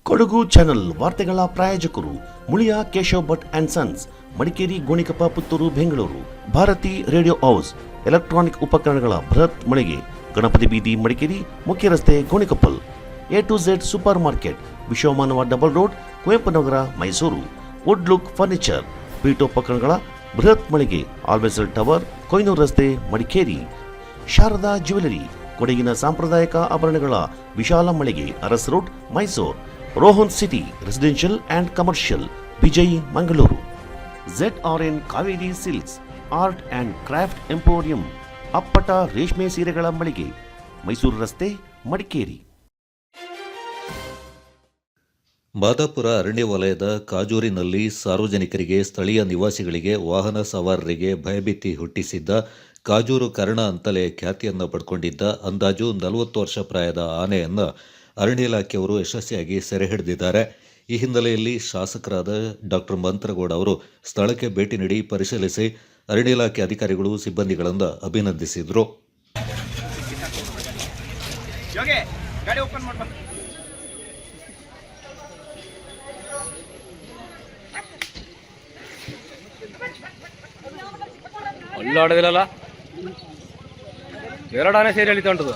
Kodagu channel ವಾರ್ತೆಗಳ ಪ್ರಾಯೋಜಕರು Muliya Keshav Bhat and sons, Madikeri, Gonikoppa, Puttur, Bengaluru. Bharati radio house, electronic ಉಪಕರಣಗಳ ಬೃಹತ್ ಮಳಿಗೆ, ಗಣಪತಿ ಬೀದಿ, ಮಡಿಕೇರಿ, ಮುಖ್ಯ ರಸ್ತೆ, Gonikoppal. A2Z super market, Vishwamanava double road, Kuvempu Nagar, Mysuru. Wood look furniture, ಪೀಠೋಪಕರಣಗಳ ಬೃಹತ್ ಮಳಿಗೆ, ಆಲ್ವೆಸಲ್ ಟವರ್, ಕೊಯ್ನೂರು ರಸ್ತೆ, ಮಡಿಕೇರಿ. ಶಾರದಾ ಜ್ಯುವೆಲರಿ, ಕೊಡಗಿನ ಸಾಂಪ್ರದಾಯಿಕ ಆಭರಣಗಳ ವಿಶಾಲ ಮಳಿಗೆ, Aras road, Mysuru. Rohan city residential and commercial, Vijay, Mangaluru. ZRN Kaveri silks, art and craft emporium, ಅಪ್ಪಟ ರೇಷ್ಮೆ ಸೀರೆಗಳ ಮಳಿಗೆ, ಮೈಸೂರು ರಸ್ತೆ, ಮಡಿಕೇರಿ. ಮಾದಾಪುರ ಅರಣ್ಯ ವಲಯದ ಕಾಜೂರಿನಲ್ಲಿ ಸಾರ್ವಜನಿಕರಿಗೆ, ಸ್ಥಳೀಯ ನಿವಾಸಿಗಳಿಗೆ, ವಾಹನ ಸವಾರರಿಗೆ ಭಯಭೀತಿ ಹುಟ್ಟಿಸಿದ್ದ ಕಾಜೂರು ಕರ್ಣ ಅಂತಲೇ ಖ್ಯಾತಿಯನ್ನು ಪಡ್ಕೊಂಡಿದ್ದ ಅಂದಾಜು 40 ವರ್ಷ ಪ್ರಾಯದ ಆನೆಯನ್ನು ಅರಣ್ಯ ಇಲಾಖೆಯವರು ಯಶಸ್ವಿಯಾಗಿ ಸೆರೆ ಹಿಡಿದಿದ್ದಾರೆ. ಈ ಹಿನ್ನೆಲೆಯಲ್ಲಿ ಶಾಸಕರಾದ ಡಾಕ್ಟರ್ ಮಂತ್ರಗೌಡ ಅವರು ಸ್ಥಳಕ್ಕೆ ಭೇಟಿ ನೀಡಿ ಪರಿಶೀಲಿಸಿ ಅರಣ್ಯ ಇಲಾಖೆ ಅಧಿಕಾರಿಗಳು, ಸಿಬ್ಬಂದಿಗಳನ್ನು ಅಭಿನಂದಿಸಿದರು. ಅಲ್ಲಾಡೋದಿಲ್ಲ, ಎರಡು ಆನೆ ಸೇರಿ ಎಳಿತಾ ಉಂಟದು.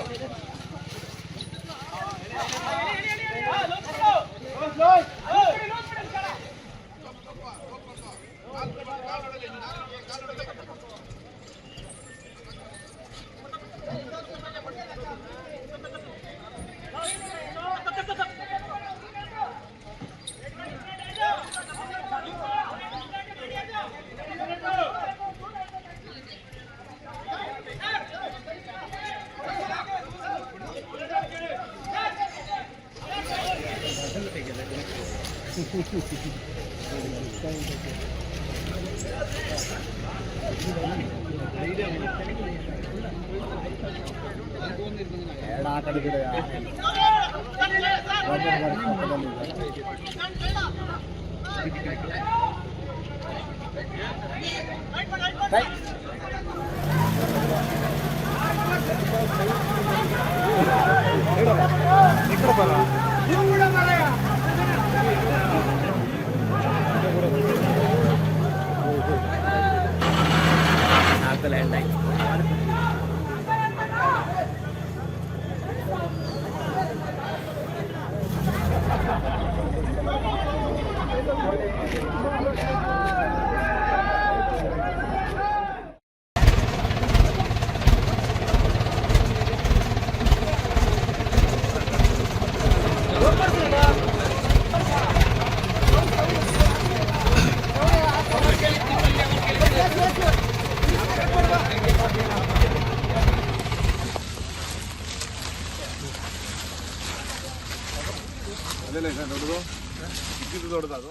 ದೊಡ್ಡದು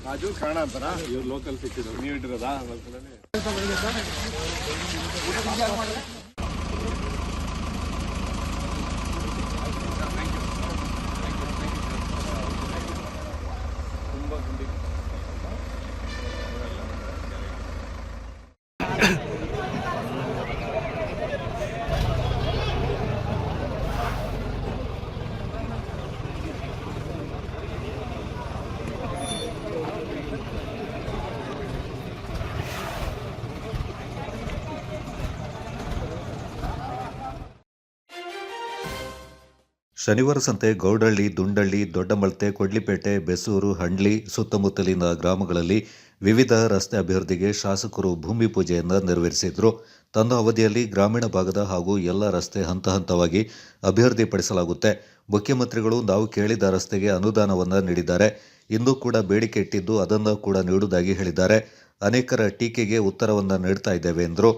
ಕಾಜು ಕಾರಣ ಅಂತಾರ ಇವ್ರು ಲೋಕಲ್ ಸಿಕ್ಕಿದ್ರು, ನೀವು ಇಟ್ಟಿರೋದಾ? ಶನಿವಾರ ಸಂತೆ ಗೌಡಹಳ್ಳಿ, ದುಂಡಳ್ಳಿ, ದೊಡ್ಡಮಳ್ತೆ, ಕೊಡ್ಲಿಪೇಟೆ, ಬೆಸೂರು, ಹಂಡ್ಲಿ ಸುತ್ತಮುತ್ತಲಿನ ಗ್ರಾಮಗಳಲ್ಲಿ ವಿವಿಧ ರಸ್ತೆ ಅಭಿವೃದ್ಧಿಗೆ ಶಾಸಕರು ಭೂಮಿ ಪೂಜೆಯನ್ನು ನೆರವೇರಿಸಿದರು. ತನ್ನ ಅವಧಿಯಲ್ಲಿ ಗ್ರಾಮೀಣ ಭಾಗದ ಹಾಗೂ ಎಲ್ಲ ರಸ್ತೆ ಹಂತ ಹಂತವಾಗಿ ಅಭಿವೃದ್ಧಿಪಡಿಸಲಾಗುತ್ತೆ. ಮುಖ್ಯಮಂತ್ರಿಗಳು ನಾವು ಕೇಳಿದ ರಸ್ತೆಗೆ ಅನುದಾನವನ್ನು ನೀಡಿದ್ದಾರೆ. ಇಂದು ಕೂಡ ಬೇಡಿಕೆ ಇಟ್ಟಿದ್ದು ಅದನ್ನು ಕೂಡ ನೀಡುವುದಾಗಿ ಹೇಳಿದ್ದಾರೆ. ಅನೇಕರ ಟೀಕೆಗೆ ಉತ್ತರವನ್ನು ನೀಡ್ತಾ ಇದ್ದೇವೆ ಎಂದರು.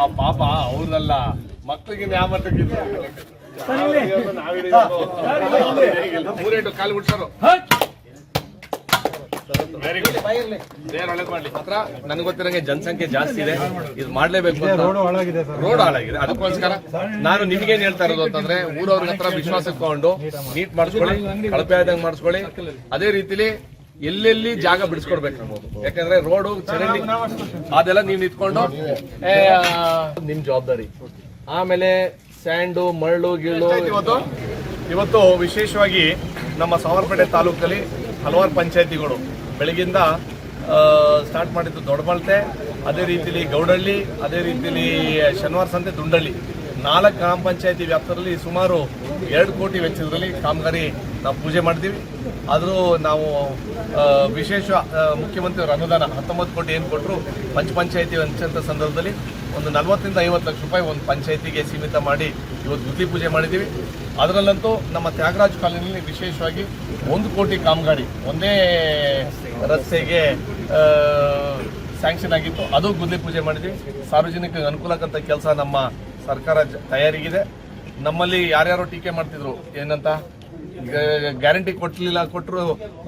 ಆ ಪಾಪ ಅವ್ರಲ್ಲ, ಮಕ್ಕಳಿಗೆ ಮೂರೇಟು ಕಾಲು ಬಿಡ್ಸಾರು. Very good. ದೇವ್ರು ಒಳ್ಳೇದ್ ಮಾಡ್ಲಿ. ಮಾತ್ರ ನನಗೆ ಗೊತ್ತಿರಂಗೆ ಜನಸಂಖ್ಯೆ ಜಾಸ್ತಿ ಇದೆ, ಇದು ಮಾಡ್ಲೇಬೇಕು ಅಂತ. ರೋಡ್ ಹಾಳಾಗಿದೆ. ಅದಕ್ಕೋಸ್ಕರ ನಾನು ನಿಮ್ಗೇನ್ ಹೇಳ್ತಾ ಇರೋದು ಅಂತಂದ್ರೆ, ಊರವ್ರ ಹತ್ರ ವಿಶ್ವಾಸ ಇಟ್ಕೊಂಡು ನೀಟ್ ಮಾಡಿಸ್ಕೊಳ್ಳಿ, ಕಳಪೆ ಆದಂಗೆ ಮಾಡಿಸ್ಕೊಳ್ಳಿ. ಅದೇ ರೀತಿಲಿ ಎಲ್ಲೆಲ್ಲಿ ಜಾಗ ಬಿಡಿಸ್ಕೊಡ್ಬೇಕು ನಮ್ಮದು. ಯಾಕಂದ್ರೆ ರೋಡು ಚರಂಡಿ ಅದೆಲ್ಲ ನೀವು ನಿಂತ್ಕೊಂಡು ನಿಮ್ ಜವಾಬ್ದಾರಿ. ಆಮೇಲೆ ಸ್ಯಾಂಡು, ಮರಳು, ಗೀಳು. ಇವತ್ತು ವಿಶೇಷವಾಗಿ ನಮ್ಮ ಸಾವರ್ಪೇಟೆ ತಾಲೂಕಲ್ಲಿ ಹಲವಾರು ಪಂಚಾಯತಿಗಳು ಬೆಳಗಿಂದ ಸ್ಟಾರ್ಟ್ ಮಾಡಿದ್ದು. ದೊಡ್ಡಮಲ್ತೆ, ಅದೇ ರೀತಿಲಿ ಗೌಡಹಳ್ಳಿ, ಅದೇ ರೀತಿಲಿ ಶನಿವಾರ ಸಂತೆ, ದುಂಡಳ್ಳಿ, 4 ಗ್ರಾಮ ಪಂಚಾಯತಿ ವ್ಯಾಪ್ತಿಯಲ್ಲಿ ಸುಮಾರು 2 ಕೋಟಿ ವೆಚ್ಚದಲ್ಲಿ ಕಾಮಗಾರಿ ನಾವು ಪೂಜೆ ಮಾಡ್ತೀವಿ. ಆದರೂ ನಾವು ವಿಶೇಷ ಮುಖ್ಯಮಂತ್ರಿಯವರ ಅನುದಾನ 19 ಕೋಟಿ ಏನು ಕೊಟ್ಟರು, ಪಂಚಾಯತಿ ಹಂಚಂತ ಸಂದರ್ಭದಲ್ಲಿ ಒಂದು 40 ರಿಂದ 50 ಲಕ್ಷ ರೂಪಾಯಿ ಒಂದು ಪಂಚಾಯತಿಗೆ ಸೀಮಿತ ಮಾಡಿ ಇವತ್ತು ಗುದ್ಲಿ ಪೂಜೆ ಮಾಡಿದ್ದೀವಿ. ಅದರಲ್ಲಂತೂ ನಮ್ಮ ತ್ಯಾಗರಾಜ್ ಕಾಲೋನಿಯಲ್ಲಿ ವಿಶೇಷವಾಗಿ 1 ಕೋಟಿ ಕಾಮಗಾರಿ ಒಂದೇ ರಸ್ತೆಗೆ ಸ್ಯಾಂಕ್ಷನ್ ಆಗಿತ್ತು, ಅದು ಗುದ್ಲಿ ಪೂಜೆ ಮಾಡಿದ್ವಿ. ಸಾರ್ವಜನಿಕರಿಗೆ ಅನುಕೂಲಕ್ಕಂತ ಕೆಲಸ ನಮ್ಮ ಸರ್ಕಾರ ತಯಾರಿಗಿದೆ. ನಮ್ಮಲ್ಲಿ ಯಾರ್ಯಾರೋ ಟೀಕೆ ಮಾಡ್ತಿದ್ರು, ಏನಂತ ಗ್ಯಾರಂಟಿ ಕೊಟ್ಟರು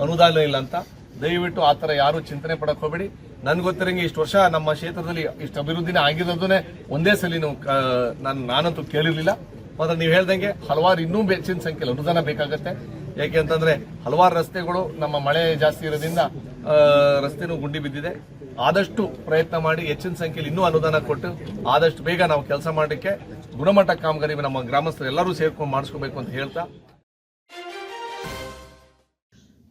ಅನುದಾನ ಇಲ್ಲ ಅಂತ. ದಯವಿಟ್ಟು ಆ ಥರ ಯಾರು ಚಿಂತನೆ ಪಡಕ್ಕೆ ಹೋಗಬೇಡಿ. ನನ್ಗೆ ಗೊತ್ತಿರಂಗೆ ಇಷ್ಟು ವರ್ಷ ನಮ್ಮ ಕ್ಷೇತ್ರದಲ್ಲಿ ಇಷ್ಟು ಅಭಿವೃದ್ಧಿನೇ ಆಗಿರೋದನ್ನೇ ಒಂದೇ ಸಲ ನಾನಂತೂ ಕೇಳಿರಲಿಲ್ಲ. ಮಾತ್ರ ನೀವು ಹೇಳ್ದಂಗೆ ಹಲವಾರು ಇನ್ನೂ ಹೆಚ್ಚಿನ ಸಂಖ್ಯೆಯಲ್ಲಿ ಅನುದಾನ ಬೇಕಾಗುತ್ತೆ. ಯಾಕೆ ಅಂತಂದ್ರೆ ಹಲವಾರು ರಸ್ತೆಗಳು ನಮ್ಮ ಮಳೆ ಜಾಸ್ತಿ ಇರೋದ್ರಿಂದ ರಸ್ತೆನೂ ಗುಂಡಿ ಬಿದ್ದಿದೆ. ಆದಷ್ಟು ಪ್ರಯತ್ನ ಮಾಡಿ ಹೆಚ್ಚಿನ ಸಂಖ್ಯೆಯಲ್ಲಿ ಇನ್ನೂ ಅನುದಾನ ಕೊಟ್ಟು ಆದಷ್ಟು ಬೇಗ ನಾವು ಕೆಲಸ ಮಾಡಲಿಕ್ಕೆ ಗುಣಮಟ್ಟ ಕಾಮಗಾರಿ ನಮ್ಮ ಗ್ರಾಮಸ್ಥರು ಎಲ್ಲರೂ ಸೇರ್ಕೊಂಡು ಮಾಡಿಸ್ಕೋಬೇಕು ಅಂತ ಹೇಳ್ತಾ,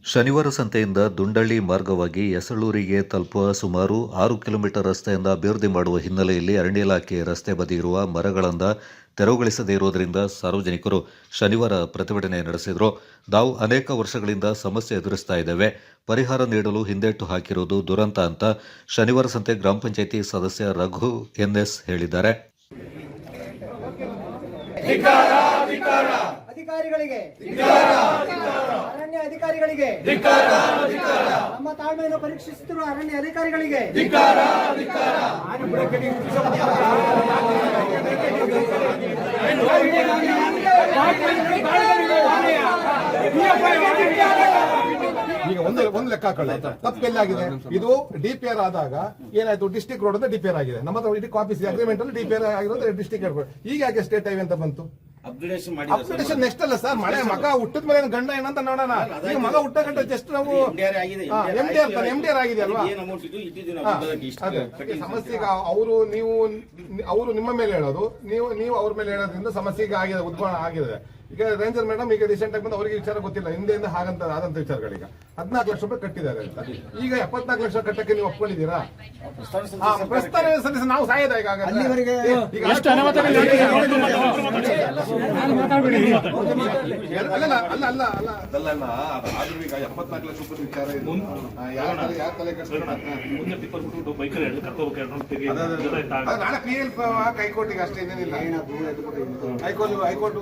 ಶನಿವಾರ ಸಂತೆಯಿಂದ ದುಂಡಳ್ಳಿ ಮಾರ್ಗವಾಗಿ ಯಸಳೂರಿಗೆ ತಲುಪುವ ಸುಮಾರು 6 ಕಿಲೋಮೀಟರ್ ರಸ್ತೆಯನ್ನು ಅಭಿವೃದ್ಧಿ ಮಾಡುವ ಹಿನ್ನೆಲೆಯಲ್ಲಿ ಅರಣ್ಯ ಇಲಾಖೆ ರಸ್ತೆ ಬದಿ ಇರುವ ಮರಗಳನ್ನು ತೆರವುಗೊಳಿಸದೇ ಇರುವುದರಿಂದ ಸಾರ್ವಜನಿಕರು ಶನಿವಾರ ಪ್ರತಿಭಟನೆ ನಡೆಸಿದರು. ನಾವು ಅನೇಕ ವರ್ಷಗಳಿಂದ ಸಮಸ್ಯೆ ಎದುರಿಸ್ತಾ ಇದ್ದೇವೆ, ಪರಿಹಾರ ನೀಡಲು ಹಿಂದೇಟು ಹಾಕಿರುವುದು ದುರಂತ ಅಂತ ಶನಿವಾರ ಸಂತೆ ಗ್ರಾಮ ಪಂಚಾಯಿತಿ ಸದಸ್ಯ ರಘು ಎನ್ಎಸ್ ಹೇಳಿದ್ದಾರೆ. ಅಧಿಕಾರಿಗಳಿಗೆ, ಅರಣ್ಯ ಅಧಿಕಾರಿಗಳಿಗೆ, ನಮ್ಮ ತಾಳ್ಮೆಯನ್ನು ಪರೀಕ್ಷಿಸುತ್ತಿರುವ ಅರಣ್ಯ ಅಧಿಕಾರಿಗಳಿಗೆ ಈಗ ಒಂದು ಲೆಕ್ಕ ಹಾಕೊಳ್ಳಿ, ತಪ್ಪೆಲ್ಲಾಗಿದೆ. ಇದು ಡಿಪಿಆರ್ ಆದಾಗ ಏನಾಯ್ತು, ಡಿಸ್ಟ್ರಿಕ್ಟ್ ರೋಡ್ ಅಂತ ಡಿಪಿಆರ್ ಆಗಿದೆ. ನಮ್ಮ ಹತ್ರ ಇಡೀ ಕಾಪೀಸ್ ಅಗ್ರಿಮೆಂಟ್ ಅಲ್ಲಿ ಡಿಪಿಆರ್ ಆಗಿರೋದು ಡಿಸ್ಟ್ರಿಕ್ಟ್ ರೋಡ್. ಈಗ ಯಾಕೆ ಸ್ಟೇಟ್ ಹೈವೇ ಅಂತ ಬಂತು? ಅಪ್ಗ್ರೇಡೇಷನ್ ನೆಕ್ಸ್ಟ್ ಅಲ್ಲ ಸರ್, ಮಗ ಹುಟ್ಟಿದ ಮೇಲೆ ಗಂಡ ಏನಂತ ನೋಡೋಣ. ಈಗ ಮಗ ಹುಟ್ಟ ಗಂಟ ಜಸ್ಟ್ ನಾವು MDR ಆಗಿದೆ ಅಲ್ವಾ? ಸಮಸ್ಯೆ ಈಗ ಅವರು ನಿಮ್ಮ ಮೇಲೆ ಹೇಳೋದು, ನೀವು ಅವ್ರ ಮೇಲೆ ಹೇಳೋದ್ರಿಂದ ಸಮಸ್ಯೆ ಈಗ ಆಗಿದೆ, ಉದ್ಭವ ಆಗಿದೆ. ಈಗ ರೇಂಜರ್ ಮೇಡಮ್ ಈಗ ರೀಸೆಂಟ್ ಆಗಿ ಬಂದು ಅವರಿಗೆ ವಿಚಾರ ಗೊತ್ತಿಲ್ಲ, ಹಿಂದೆಯಿಂದ ಹಾಗಂತ ಆದಂತ ವಿಚಾರಗಳೀಗ 14 ಲಕ್ಷ ರೂಪಾಯಿ ಕಟ್ಟಿದ್ದಾರೆ ಅಂತ. ಈಗ 74 ಲಕ್ಷ ಕಟ್ಟಕ್ಕೆ ನೀವು ಒಪ್ಕೊಂಡಿದ್ದೀರಾ? ಪ್ರಸ್ತಾವ ಸಲ್ಲಿಸಿ ನಾವು ಸಾಯದ ಈಗ ಆದ್ರೂ ಈಗ 74 ಲಕ್ಷ ರೂಪಾಯಿ ವಿಚಾರ ಇದೆ. ಯಾರ ತಲೆ ನಾಳೆ PL ಹೈಕೋರ್ಟಿಗೆ ಅಷ್ಟೇ, ಏನೇನಿಲ್ಲ. ಹೈಕೋರ್ಟ್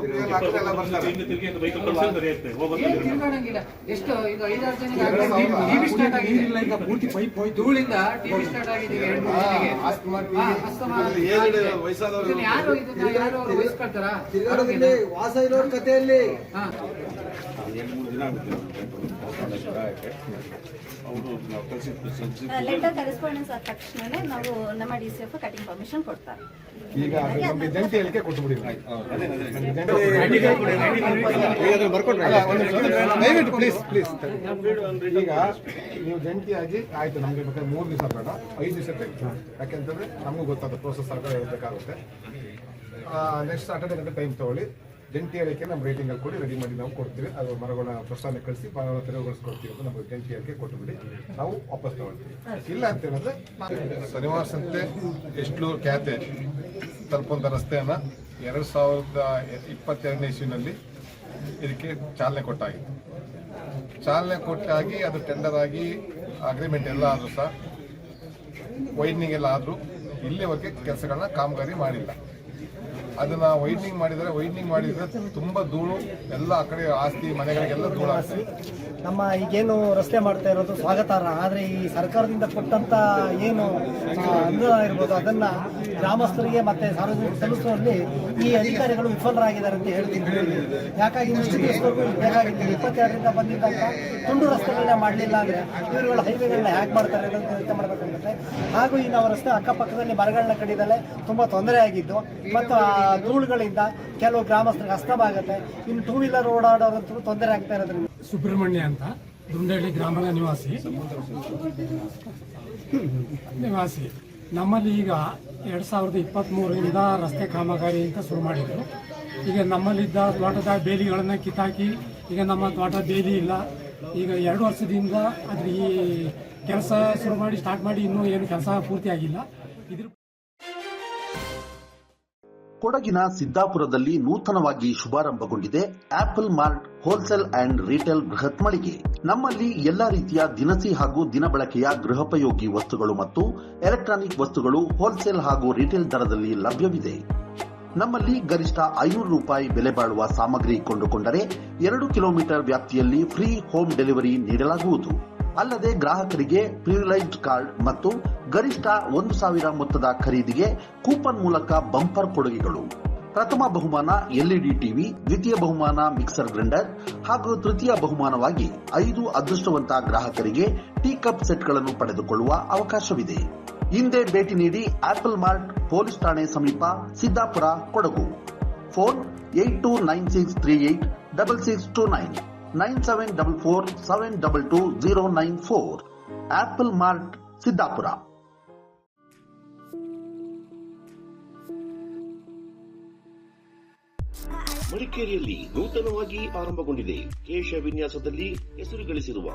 ಎಷ್ಟು ಈಗ 5-6 ಜನ ಸ್ಟಾರ್ಟ್ ಆಗಿದೆ, ಪೂರ್ತಿ ಪೈಪ್ ಧೂಳಿಂದ ಟಿವಿ ಸ್ಟಾರ್ಟ್ ಆಗಿದೆ. ಯಾರು ಯಾರು ವಹಿಸ್ಕೊಳ್ತಾರ ವಾಸ ಇರೋರ ಕಥೆಯಲ್ಲಿ ಲೆಟರ್ ಕರೆಸ್ಪಾಂಡೆನ್ಸ್ ಆದ ತಕ್ಷಣ ನಾವು ನಮ್ಮ DCF ಕಟಿಂಗ್ ಪರ್ಮಿಷನ್ ಕೊಡ್ತಾರೆ. ಈಗ ನಮಗೆ ಜಂಟಿ ಹೇಳಿಕೆ ಕೊಟ್ಟುಬಿಡಿ. ದಯವಿಟ್ಟು ಪ್ಲೀಸ್ ಈಗ ನೀವು ಜಂಟಿಯಾಗಿ ಆಯ್ತು, ನಮ್ಗೆ ಬೇಕಾದ್ರೆ 3 ದಿವಸ ಬೇಡ, 5 ದಿವಸ ಬೇಕು. ಯಾಕೆಂತಂದ್ರೆ ನಮಗೂ ಗೊತ್ತಾದ ಪ್ರೋಸೆಸ್ ಇರಬೇಕಾಗುತ್ತೆ. ನೆಕ್ಸ್ಟ್ ಸಾಟರ್ಡೆ ಗಂಟೆ ಟೈಮ್ ತಗೊಳ್ಳಿ. ಜಂಟಿ ಹೇಳಿಕೆ ನಮ್ಮ ರೇಟಿಂಗ್ ಅಲ್ಲಿ ಕೊಡಿ, ರೆಡಿ ಮಾಡಿ ನಾವು ಕೊಡ್ತೀವಿ. ಅದು ಮರಗಳ ಪ್ರಸ್ತಾವನೆ ಕಳಿಸಿ ತೆರವುಗೊಳಿಸ್ಕೊಡ್ತೀವಿ ಅಂತ ನಮಗೆ ಜಂಟಿ ಹೇಳಿಕೆ ಕೊಟ್ಟುಬಿಡಿ, ನಾವು ವಾಪಸ್ ತಗೊಳ್ತೀವಿ. ಇಲ್ಲ ಅಂತ ಹೇಳಿದ್ರೆ ಶನಿವಾರ ಸಂತೆ ಎಸ್ಟ್ಲೂರು ಖ್ಯಾತೆ ತಲುಪುವಂಥ ರಸ್ತೆಯನ್ನು 2022ನೇ ಇಸ್ವಿನಲ್ಲಿ ಇದಕ್ಕೆ ಚಾಲನೆ ಕೊಟ್ಟಾಗಿತ್ತು. ಚಾಲನೆ ಕೊಟ್ಟಾಗಿ ಅದು ಟೆಂಡರ್ ಆಗಿ ಅಗ್ರಿಮೆಂಟ್ ಎಲ್ಲ ಆದರೂ ಸಹ ವೈಡ್ನಿಂಗ್ ಎಲ್ಲ ಆದರೂ ಇಲ್ಲಿವರೆಗೆ ಕೆಲಸಗಳನ್ನ ಕಾಮಗಾರಿ ಮಾಡಿಲ್ಲ. ಅದನ್ನ ವೈಡ್ನಿಂಗ್ ಮಾಡಿದ್ರೆ ತುಂಬಾ ಧೂಳು ಎಲ್ಲ ಆ ಕಡೆ ಆಸ್ತಿ ಮನೆಗಳಿಗೆಲ್ಲ ಧೂಳಾಗ್ತದೆ. ನಮ್ಮ ಈಗೇನು ರಸ್ತೆ ಮಾಡ್ತಾ ಇರೋದು ಸ್ವಾಗತಾರ್ಹ, ಆದರೆ ಈ ಸರ್ಕಾರದಿಂದ ಕೊಟ್ಟಂತ ಏನು ಅನುದಾನ ಇರ್ಬೋದು ಅದನ್ನ ಗ್ರಾಮಸ್ಥರಿಗೆ ಮತ್ತೆ ಸಾರ್ವಜನಿಕ ಸಲ್ಲಿಸುವಲ್ಲಿ ಈ ಅಧಿಕಾರಿಗಳು ವಿಫಲರಾಗಿದ್ದಾರೆ ಅಂತ ಹೇಳ್ತೀನಿ. ಯಾಕಾಗಿ ಇಷ್ಟು ದಿವಸವರೆಗೂ ಬೇಕಾಗಿತ್ತು 22ರಿಂದ ಬಂದಿದ್ದಂತ ತುಂಡು ರಸ್ತೆಗಳನ್ನ ಮಾಡಲಿಲ್ಲ ಅಂದ್ರೆ ಇವುಗಳು ಹೈವೇಗಳನ್ನ ಹ್ಯಾಕ್ ಮಾಡ್ತಾರೆ ಅಂತ ಯೋಚನೆ ಮಾಡಬೇಕಾಗುತ್ತೆ. ಹಾಗೂ ಈ ನಾವು ರಸ್ತೆ ಅಕ್ಕಪಕ್ಕದಲ್ಲಿ ಮರಗಳನ್ನ ಕಡಿದಲ್ಲೇ ತುಂಬಾ ತೊಂದರೆ ಆಗಿದ್ದು ಮತ್ತು ಆ ಧೂಳುಗಳಿಂದ ಕೆಲವು ಗ್ರಾಮಸ್ಥರಿಗೆ ಅಸ್ತಮ ಆಗುತ್ತೆ. ಇನ್ನು ಟೂ ವೀಲರ್ ಓಡಾಡೋದಂತೂ ತೊಂದರೆ ಆಗ್ತಾ ಇರೋದ್ರಿಂದ. ಸುಬ್ರಹ್ಮಣ್ಯ ಅಂತ ದುಂಡಳ್ಳಿ ಗ್ರಾಮದ ನಿವಾಸಿ ನಮ್ಮಲ್ಲಿ ಈಗ 2023ರಿಂದ ರಸ್ತೆ ಕಾಮಗಾರಿ ಅಂತ ಶುರು ಮಾಡಿದ್ರು. ಈಗ ನಮ್ಮಲ್ಲಿದ್ದ ತೋಟದ ಬೇಲಿಗಳನ್ನು ಕಿತ್ತಾಕಿ ಈಗ ನಮ್ಮ ತೋಟ ಬೇಲಿ ಇಲ್ಲ. ಈಗ 2 ವರ್ಷದಿಂದ ಅದ್ರ ಈ ಕೆಲಸ ಶುರು ಮಾಡಿ ಸ್ಟಾರ್ಟ್ ಮಾಡಿ ಇನ್ನೂ ಏನು ಕೆಲಸ ಪೂರ್ತಿ ಆಗಿಲ್ಲ. ಇದ್ರ ಕೊಡಗಿನ ಸಿದ್ದಾಪುರದಲ್ಲಿ ನೂತನವಾಗಿ ಶುಭಾರಂಭಗೊಂಡಿದೆ apple mart wholesale and retail ಬೃಹತ್ ಮಳಿಗೆ. ನಮ್ಮಲ್ಲಿ ಎಲ್ಲಾ ರೀತಿಯ ದಿನಸಿ ಹಾಗೂ ದಿನಬಳಕೆಯ ಗೃಹೋಪಯೋಗಿ ವಸ್ತುಗಳು ಮತ್ತು ಎಲೆಕ್ಟ್ರಾನಿಕ್ ವಸ್ತುಗಳು ಹೋಲ್ಸೇಲ್ ಹಾಗೂ ರಿಟೇಲ್ ದರದಲ್ಲಿ ಲಭ್ಯವಿದೆ. ನಮ್ಮಲ್ಲಿ ಗರಿಷ್ಠ 500 ರೂಪಾಯಿ ಬೆಲೆ ಬಾಳುವ ಸಾಮಗ್ರಿ ಕೊಂಡುಕೊಂಡರೆ 2 ಕಿಲೋಮೀಟರ್ ವ್ಯಾಪ್ತಿಯಲ್ಲಿ ಫ್ರೀ ಹೋಮ್ ಡೆಲಿವರಿ ನೀಡಲಾಗುವುದು. ಅಲ್ಲದೆ ಗ್ರಾಹಕರಿಗೆ ಪ್ರಿವಿಲೈಜ್ಡ್ ಕಾರ್ಡ್ ಮತ್ತು ಗರಿಷ್ಠ 1,000 ಮೊತ್ತದ ಖರೀದಿಗೆ ಕೂಪನ್ ಮೂಲಕ ಬಂಪರ್ ಕೊಡುಗೆಗಳು. ಪ್ರಥಮ ಬಹುಮಾನ ಎಲ್ಇಡಿ ಟಿವಿ, ದ್ವಿತೀಯ ಬಹುಮಾನ ಮಿಕ್ಸರ್ ಗ್ರೈಂಡರ್ ಹಾಗೂ ತೃತೀಯ ಬಹುಮಾನವಾಗಿ 5 ಅದೃಷ್ಟವಂತ ಗ್ರಾಹಕರಿಗೆ ಟೀ ಕಪ್ ಸೆಟ್ಗಳನ್ನು ಪಡೆದುಕೊಳ್ಳುವ ಅವಕಾಶವಿದೆ. ಹಿಂದೆ ಭೇಟಿ ನೀಡಿ ಆಪಲ್ ಮಾರ್ಟ್ ಪೊಲೀಸ್ ಠಾಣೆ ಸಮೀಪ Siddapura, Kodagu. Phone 8296386629 9744722094. Apple mart Siddapura. ಮಡಿಕೇರಿಯಲ್ಲಿ ನೂತನವಾಗಿ ಆರಂಭಗೊಂಡಿದೆ ಕೇಶ ವಿನ್ಯಾಸದಲ್ಲಿ ಹೆಸರು ಗಳಿಸಿರುವ,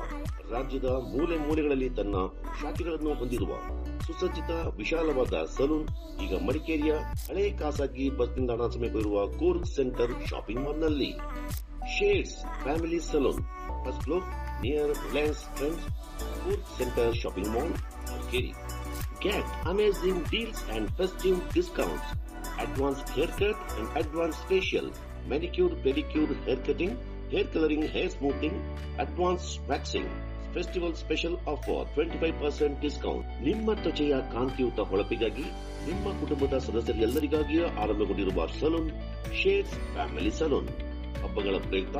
ರಾಜ್ಯದ ಮೂಲೆ ಮೂಲೆಗಳಲ್ಲಿ ತನ್ನ ಶಾಖೆಗಳನ್ನು ಹೊಂದಿರುವ ಸುಸಜ್ಜಿತ ವಿಶಾಲವಾದ ಸಲೂನ್ ಈಗ ಮಡಿಕೇರಿಯ ಹಳೆ ಖಾಸಗಿ ಬಸ್ ನಿಲ್ದಾಣ ಸಮೀಪವಿರುವ ಕೂರ್ಗ್ ಸೆಂಟರ್ ಶಾಪಿಂಗ್ ಮಾಲ್ನಲ್ಲಿ. Shades family salon, first floor near Reliance trends, Coorg centre shopping mall, Madikeri. Get amazing deals and festive discounts. Advanced haircut and advanced facial, manicure, pedicure, hair cutting, hair coloring, hair smoothing, advanced waxing. Festival special offer 25% discount. ನಿಮ್ಮ ತ್ವಚೆಯ ಕಾಂತಿಯುತ ಹೊಳಪಿಗಾಗಿ ನಿಮ್ಮ ಕುಟುಂಬದ ಸದಸ್ಯರೆಲ್ಲರಿಗಾಗಿಯೂ ಆರಂಭಗೊಂಡಿರುವ salon shades family salon. ಹಬ್ಬಗಳ ಪ್ರಯುಕ್ತ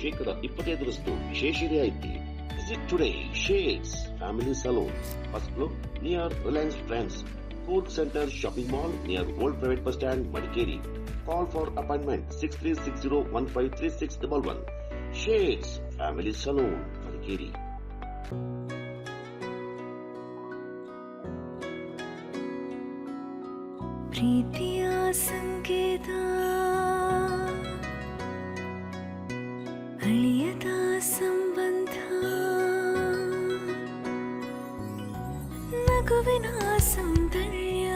25% ವಿಶೇಷ ರಿಯಾಯಿತಿ. Visit today Shades Family Salon, first floor near Reliance Trends, Food Center Shopping Mall near Old Private Bus Stand, Madikeri. Call for appointment 6360153611. Shades Family Salon, Madikeri. ಪ್ರೀತಿಯ ಸಂಕೇತ ಅಳಿಯದ ಸಂಬಂಧ, ನಗುವಿನ ಸೌಂದರ್ಯ,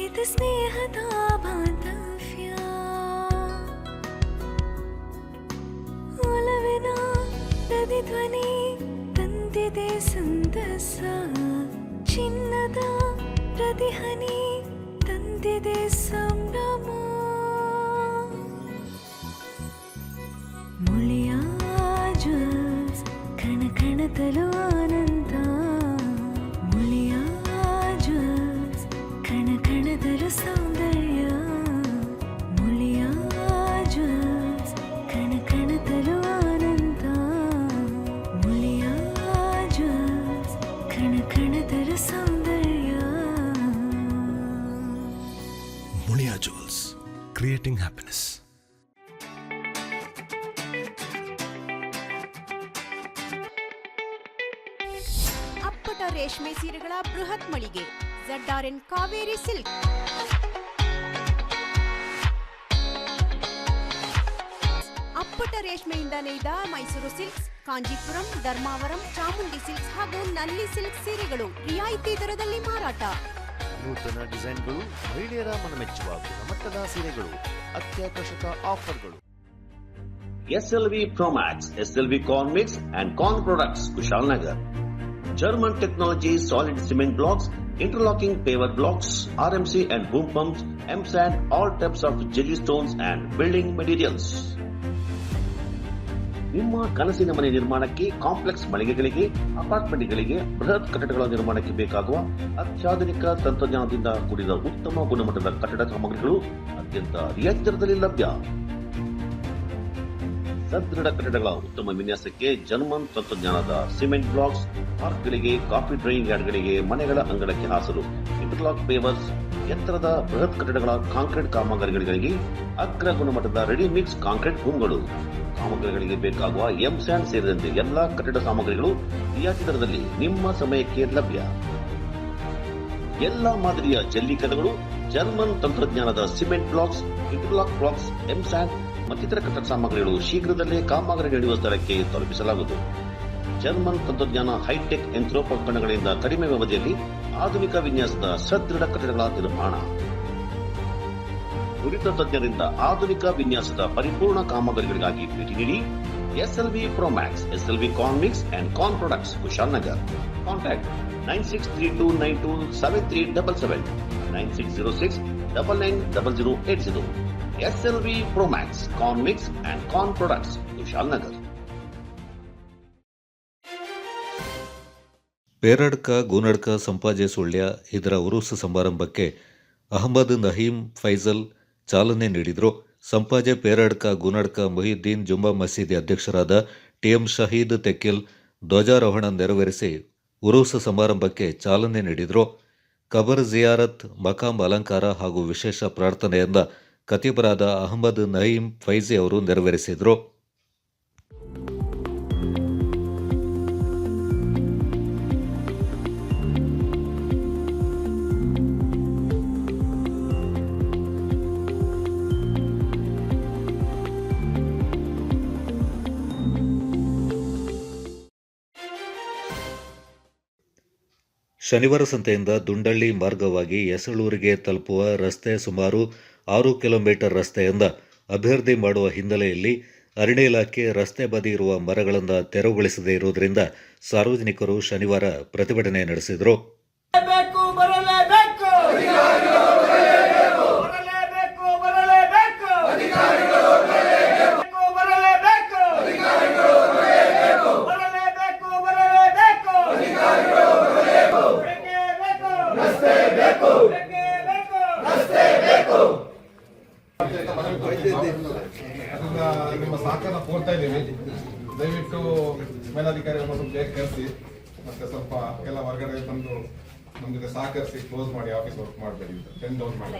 ಇದು ಸ್ನೇಹದ ಬಾಂಧವ್ಯ, ಒಲವಿನ ಪ್ರತಿಧ್ವನಿ ತಂದಿದೆ ಸಂತಸ, ಚಿನ್ನದ ಪ್ರತಿಹನಿ ತಂದಿದೆ ಸಂಭ್ರಮ. ಮುಳಿಯ ಜ್ಯೂಸ್ ಕಣ ಕಣದಲು ಆನಂದ, ಮುಳಿಯ ಜ್ಯೂಸ್ ಕಣ ಕಣದಲು ಸೌಂದರ್ಯ, ಮುಳಿಯ ಜ್ಯೂಸ್ ಕಣ ಕಣದಲು ಆನಂದ, ಮುಳಿಯ ಜ್ಯೂಸ್ ಕಣ ಕಣದಲು ಸೌಂದರ್ಯ. ಮುಳಿಯ ಜ್ಯೂಸ್, ಕ್ರಿಯೇಟಿಂಗ್ ಹ್ಯಾಪಿನೆಸ್. ಅಪ್ಪಟ ರೇಷ್ಮೆ ಸೀರೆಗಳ ಬೃಹತ್ ಮಳಿಗೆ ZRN ಕಾವೇರಿ ಸಿಲ್ಕ್. ಅಪ್ಪಟ ರೇಷ್ಮೆಯಿಂದ ನೇಯ್ದ ಮೈಸೂರು ಸಿಲ್ಕ್ಸ್, ಕಾಂಜೀಪುರಂ, ಧರ್ಮಾವರಂ, ಚಾಮುಂಡಿ ಸಿಲ್ಕ್ಸ್ ಹಾಗೂ ನಲ್ಲಿ ಸಿಲ್ಕ್ ಸೀರೆಗಳು ರಿಯಾಯಿತಿ ದರದಲ್ಲಿ ಮಾರಾಟ. ನೂತನ ಡಿಸೈನ್ಗಳು, ಮಹಿಳೆಯರ ಮನಮೆಚ್ಚುವ ಗುಣಮಟ್ಟದ ಸೀರೆಗಳು, ಅತ್ಯಾಕರ್ಷಕ ಆಫರ್ಗಳು. SLV Promax, SLV Corn Mix and Corn Products, Kushalnagar. German technology solid cement blocks interlocking paver blocks, RMC and boom pumps, M-sand, all types of jelly stones and building materials. ನಿಮ್ಮ ಕನಸಿನ ಮನೆ ನಿರ್ಮಾಣಕ್ಕೆ, ಕಾಂಪ್ಲೆಕ್ಸ್ ಮಳಿಗೆಗಳಿಗೆ, ಅಪಾರ್ಟ್ಮೆಂಟ್ಗಳಿಗೆ, ಬೃಹತ್ ಕಟ್ಟಡಗಳ ನಿರ್ಮಾಣಕ್ಕೆ ಬೇಕಾಗುವ ಅತ್ಯಾಧುನಿಕ ತಂತ್ರಜ್ಞಾನದಿಂದ ಕೂಡಿದ ಉತ್ತಮ ಗುಣಮಟ್ಟದ ಕಟ್ಟಡ ಸಾಮಗ್ರಿಗಳು ಅತ್ಯಂತ ರಿಯಾಯಿತಿ ದರದಲ್ಲಿ ಲಭ್ಯ. ಸದೃಢ ಕಟ್ಟಡಗಳ ಉತ್ತಮ ವಿನ್ಯಾಸಕ್ಕೆ ಜರ್ಮನ್ ತಂತ್ರಜ್ಞಾನದ ಸಿಮೆಂಟ್ ಬ್ಲಾಕ್ಸ್, ಪಾರ್ಕ್ಗಳಿಗೆ, ಕಾಫಿ ಡ್ರೈಯಿಂಗ್ ಯಾರ್ಡ್ಗಳಿಗೆ, ಮನೆಗಳ ಅಂಗಳಕ್ಕೆ ಹಾಸಲು ಇಂಟರ್ಲಾಕ್ ಪೇವರ್ಸ್, ಎತ್ತರದ ಬೃಹತ್ ಕಟ್ಟಡಗಳ ಕಾಂಕ್ರೀಟ್ ಕಾಮಗಾರಿಗಳಿಗೆ ಅಗ್ರ ಗುಣಮಟ್ಟದ ರೆಡಿ ಮಿಕ್ಸ್ ಕಾಂಕ್ರೀಟ್ ಭೂಮಿಗಳು, ಕಾಮಗಾರಿಗಳಿಗೆ ಬೇಕಾಗುವ ಎಂ-ಸ್ಯಾಂಡ್ ಸೇರಿದಂತೆ ಎಲ್ಲಾ ಕಟ್ಟಡ ಸಾಮಗ್ರಿಗಳು ರಿಯಾಯಿತಿ ದರದಲ್ಲಿ ನಿಮ್ಮ ಸಮಯಕ್ಕೆ ಲಭ್ಯ. ಎಲ್ಲಾ ಮಾದರಿಯ ಜಲ್ಲಿಕಲ್ಲುಗಳು, ಜರ್ಮನ್ ತಂತ್ರಜ್ಞಾನದ cement blocks, interlock blocks, M-sand ಮತ್ತಿತರ ಕಟ್ಟಡ ಸಾಮಗ್ರಿಗಳು ಶೀಘ್ರದಲ್ಲೇ ಕಾಮಗಾರಿ ನಡೆಯುವ ಸ್ಥಳಕ್ಕೆ ತಲುಪಿಸಲಾಗುವುದು. ಜರ್ಮನ್ ತಂತ್ರಜ್ಞಾನ ಹೈಟೆಕ್ ಯಂತ್ರೋಪಕರಣಗಳಿಂದ ಕಡಿಮೆ ಅವಧಿಯಲ್ಲಿ ಆಧುನಿಕ ವಿನ್ಯಾಸದ ಸದೃಢ ಕಟ್ಟಡಗಳ ನಿರ್ಮಾಣ. ನುರಿತ ತಜ್ಞರಿಂದ ಆಧುನಿಕ ವಿನ್ಯಾಸದ ಪರಿಪೂರ್ಣ ಕಾಮಗಾರಿಗಳಿಗಾಗಿ ಭೇಟಿ ನೀಡಿ. SLV Promax, SLV Conmix and Con Products, Kushalnagar. Contact 9632927377, 9606990080. SLV Promax, Conmix and Con Products, Kushalnagar. Peradka Goonadka Sampaje Sullia ಇದರ ಉರುಸು ಸಮಾರಂಭಕ್ಕೆ ಅಹಮದ್ ನಹೀಂ ಫೈಜಲ್ ಚಾಲನೆ ನೀಡಿದರು. ಸಂಪಾಜೆ ಪೇರಡ್ಕ ಗೂನಡ್ಕ ಮೊಹಿದ್ದೀನ್ ಜುಮ್ಮಾ ಮಸೀದಿ ಅಧ್ಯಕ್ಷರಾದ TM ಶಹೀದ್ ತೆಕ್ಕಿಲ್ ಧ್ವಜಾರೋಹಣ ನೆರವೇರಿಸಿ ಉರುಸು ಸಮಾರಂಭಕ್ಕೆ ಚಾಲನೆ ನೀಡಿದರು. ಕಬರ್ ಜಿಯಾರತ್, ಮಕಾಂ ಅಲಂಕಾರ ಹಾಗೂ ವಿಶೇಷ ಪ್ರಾರ್ಥನೆಯಿಂದ ಖತೀಬರಾದ ಅಹಮದ್ ನಹೀಂ ಫೈಜಿ ಅವರು ನೆರವೇರಿಸಿದರು. ಶನಿವಾರ ಸಂತೆಯಿಂದ ದುಂಡಳ್ಳಿ ಮಾರ್ಗವಾಗಿ ಯಸಳೂರಿಗೆ ತಲುಪುವ ರಸ್ತೆ ಸುಮಾರು 6 ಕಿಲೋಮೀಟರ್ ರಸ್ತೆಯಿಂದ ಅಭಿವೃದ್ಧಿ ಮಾಡುವ ಹಿನ್ನೆಲೆಯಲ್ಲಿ ಅರಣ್ಯ ಇಲಾಖೆ ರಸ್ತೆ ಬದಿ ಇರುವ ಮರಗಳನ್ನು ತೆರವುಗೊಳಿಸದೇ ಇರುವುದರಿಂದ ಸಾರ್ವಜನಿಕರು ಶನಿವಾರ ಪ್ರತಿಭಟನೆ ನಡೆಸಿದರು. ನಿಮ್ಮ ಸಹಕಾರ ಕೋರ್ತಾ ಇದ್ದೀವಿ. ದಯವಿಟ್ಟು ಮೇಲಾಧಿಕಾರಿಗಳನ್ನು ಸ್ವಲ್ಪ ಬೇಗ ಕರೆಸಿ, ಮತ್ತೆ ಸ್ವಲ್ಪ ಎಲ್ಲ ಹೊರಗಡೆ ತಂದು ನಮ್ಮ ಜೊತೆ ಸಹಕರಿಸಿ ಕ್ಲೋಸ್ ಮಾಡಿ ಆಫೀಸ್ ವರ್ಕ್ ಮಾಡಬೇಡಿ, ಟೆನ್ ಡೌನ್ ಮಾಡಿ.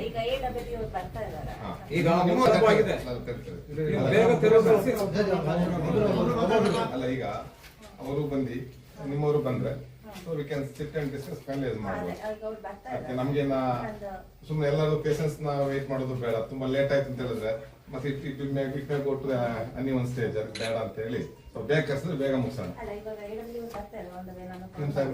ಅಲ್ಲ, ಈಗ ಅವರು ಬಂದು ನಿಮ್ಮವರು ಬಂದ್ರೆ so we can sit and discuss, finalise ಮಾಡ್ಬೋದು. ನಮ್ಗೇನ ಸುಮ್ಮನೆ ಎಲ್ಲರೂ ಪೇಷನ್ಸ್ ನ ವೇಟ್ ಮಾಡೋದು ಬೇಡ. ತುಂಬಾ ಲೇಟ್ ಆಯ್ತು ಅಂತ ಹೇಳಿದ್ರೆ ಮತ್ತೆ it may go to any one stage ಬೇಡ ಅಂತ ಹೇಳಿ ಸೊ ಬೇಗ ಕರ್ಸಿದ್ರೆ ಬೇಗ ಮುಗಿಸೋಣ. ನಿಮ್ ಸಾಹೇಬ್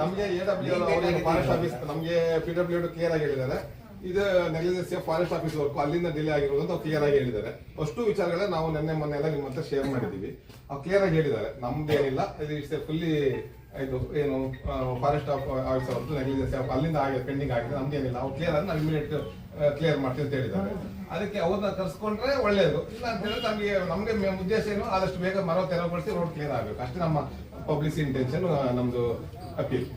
ನಮ್ಗೆ AWL ಫಾರೆಸ್ಟ್ ಆಫೀಸ್, ನಮ್ಗೆ PWD ಕ್ಲಿಯರ್ ಆಗಿ ಹೇಳಿದ್ದಾರೆ. ಇದು ನೆಗ್ಲಿಜೆನ್ಸಿ ಫಾರೆಸ್ಟ್ ಆಫೀಸ್ ವರ್ಕ್ ಅಲ್ಲಿಂದ ಡಿಲೇ ಆಗಿರೋದು ಅಂತ ಕ್ಲಿಯರ್ ಆಗಿ ಹೇಳಿದ್ದಾರೆ. ಅಷ್ಟು ವಿಚಾರಗಳೇ ನಾವು ಮೊನ್ನೆ ಎಲ್ಲ ನಿಮ್ಮ ಹತ್ರ ಶೇರ್ ಮಾಡಿದ್ದೀವಿ. ಅವ್ರು ಕ್ಲಿಯರ್ ಆಗಿ ಹೇಳಿದ್ದಾರೆ, ನಮ್ದೇನಿಲ್ಲ, ಇದು ಫುಲ್ಲಿ ಇದು ಏನು ಫಾರೆಸ್ಟ್ ಆಫೀಸರ್ ಅವ್ರದ್ದು ನೆಗ್ಲಿಜೆನ್ಸಿ ಅಲ್ಲಿಂದ ಆಗಿದೆ, ಪೆಂಡಿಂಗ್ ಆಗಿದೆ, ನಮ್ದೇನಿಲ್ಲ. ಅವ್ರು ಕ್ಲಿಯರ್ ಆಗಿ ನಾವು ಇಮಿಡಿಯೇಟ್ ಕ್ಲಿಯರ್ ಮಾಡ್ತೀವಿ ಅಂತ ಹೇಳಿದ್ದಾರೆ. ಅದಕ್ಕೆ ಅವ್ರನ್ನ ಕರ್ಸ್ಕೊಂಡ್ರೆ ಒಳ್ಳೇದು. ಇಲ್ಲ ಅಂತ ಹೇಳಿದ್ರೆ ನಮ್ಗೆ ಉದ್ದೇಶ ಏನು, ಆದಷ್ಟು ಬೇಗ ಮರ ತೆರವುಗೊಳಿಸಿ ರೋಡ್ ಕ್ಲಿಯರ್ ಆಗಬೇಕು, ಅಷ್ಟೇ ನಮ್ಮ ಪಬ್ಲಿಕ್ ಇಂಟೆನ್ಷನ್, ನಮ್ದು ಅಪೀಲ್.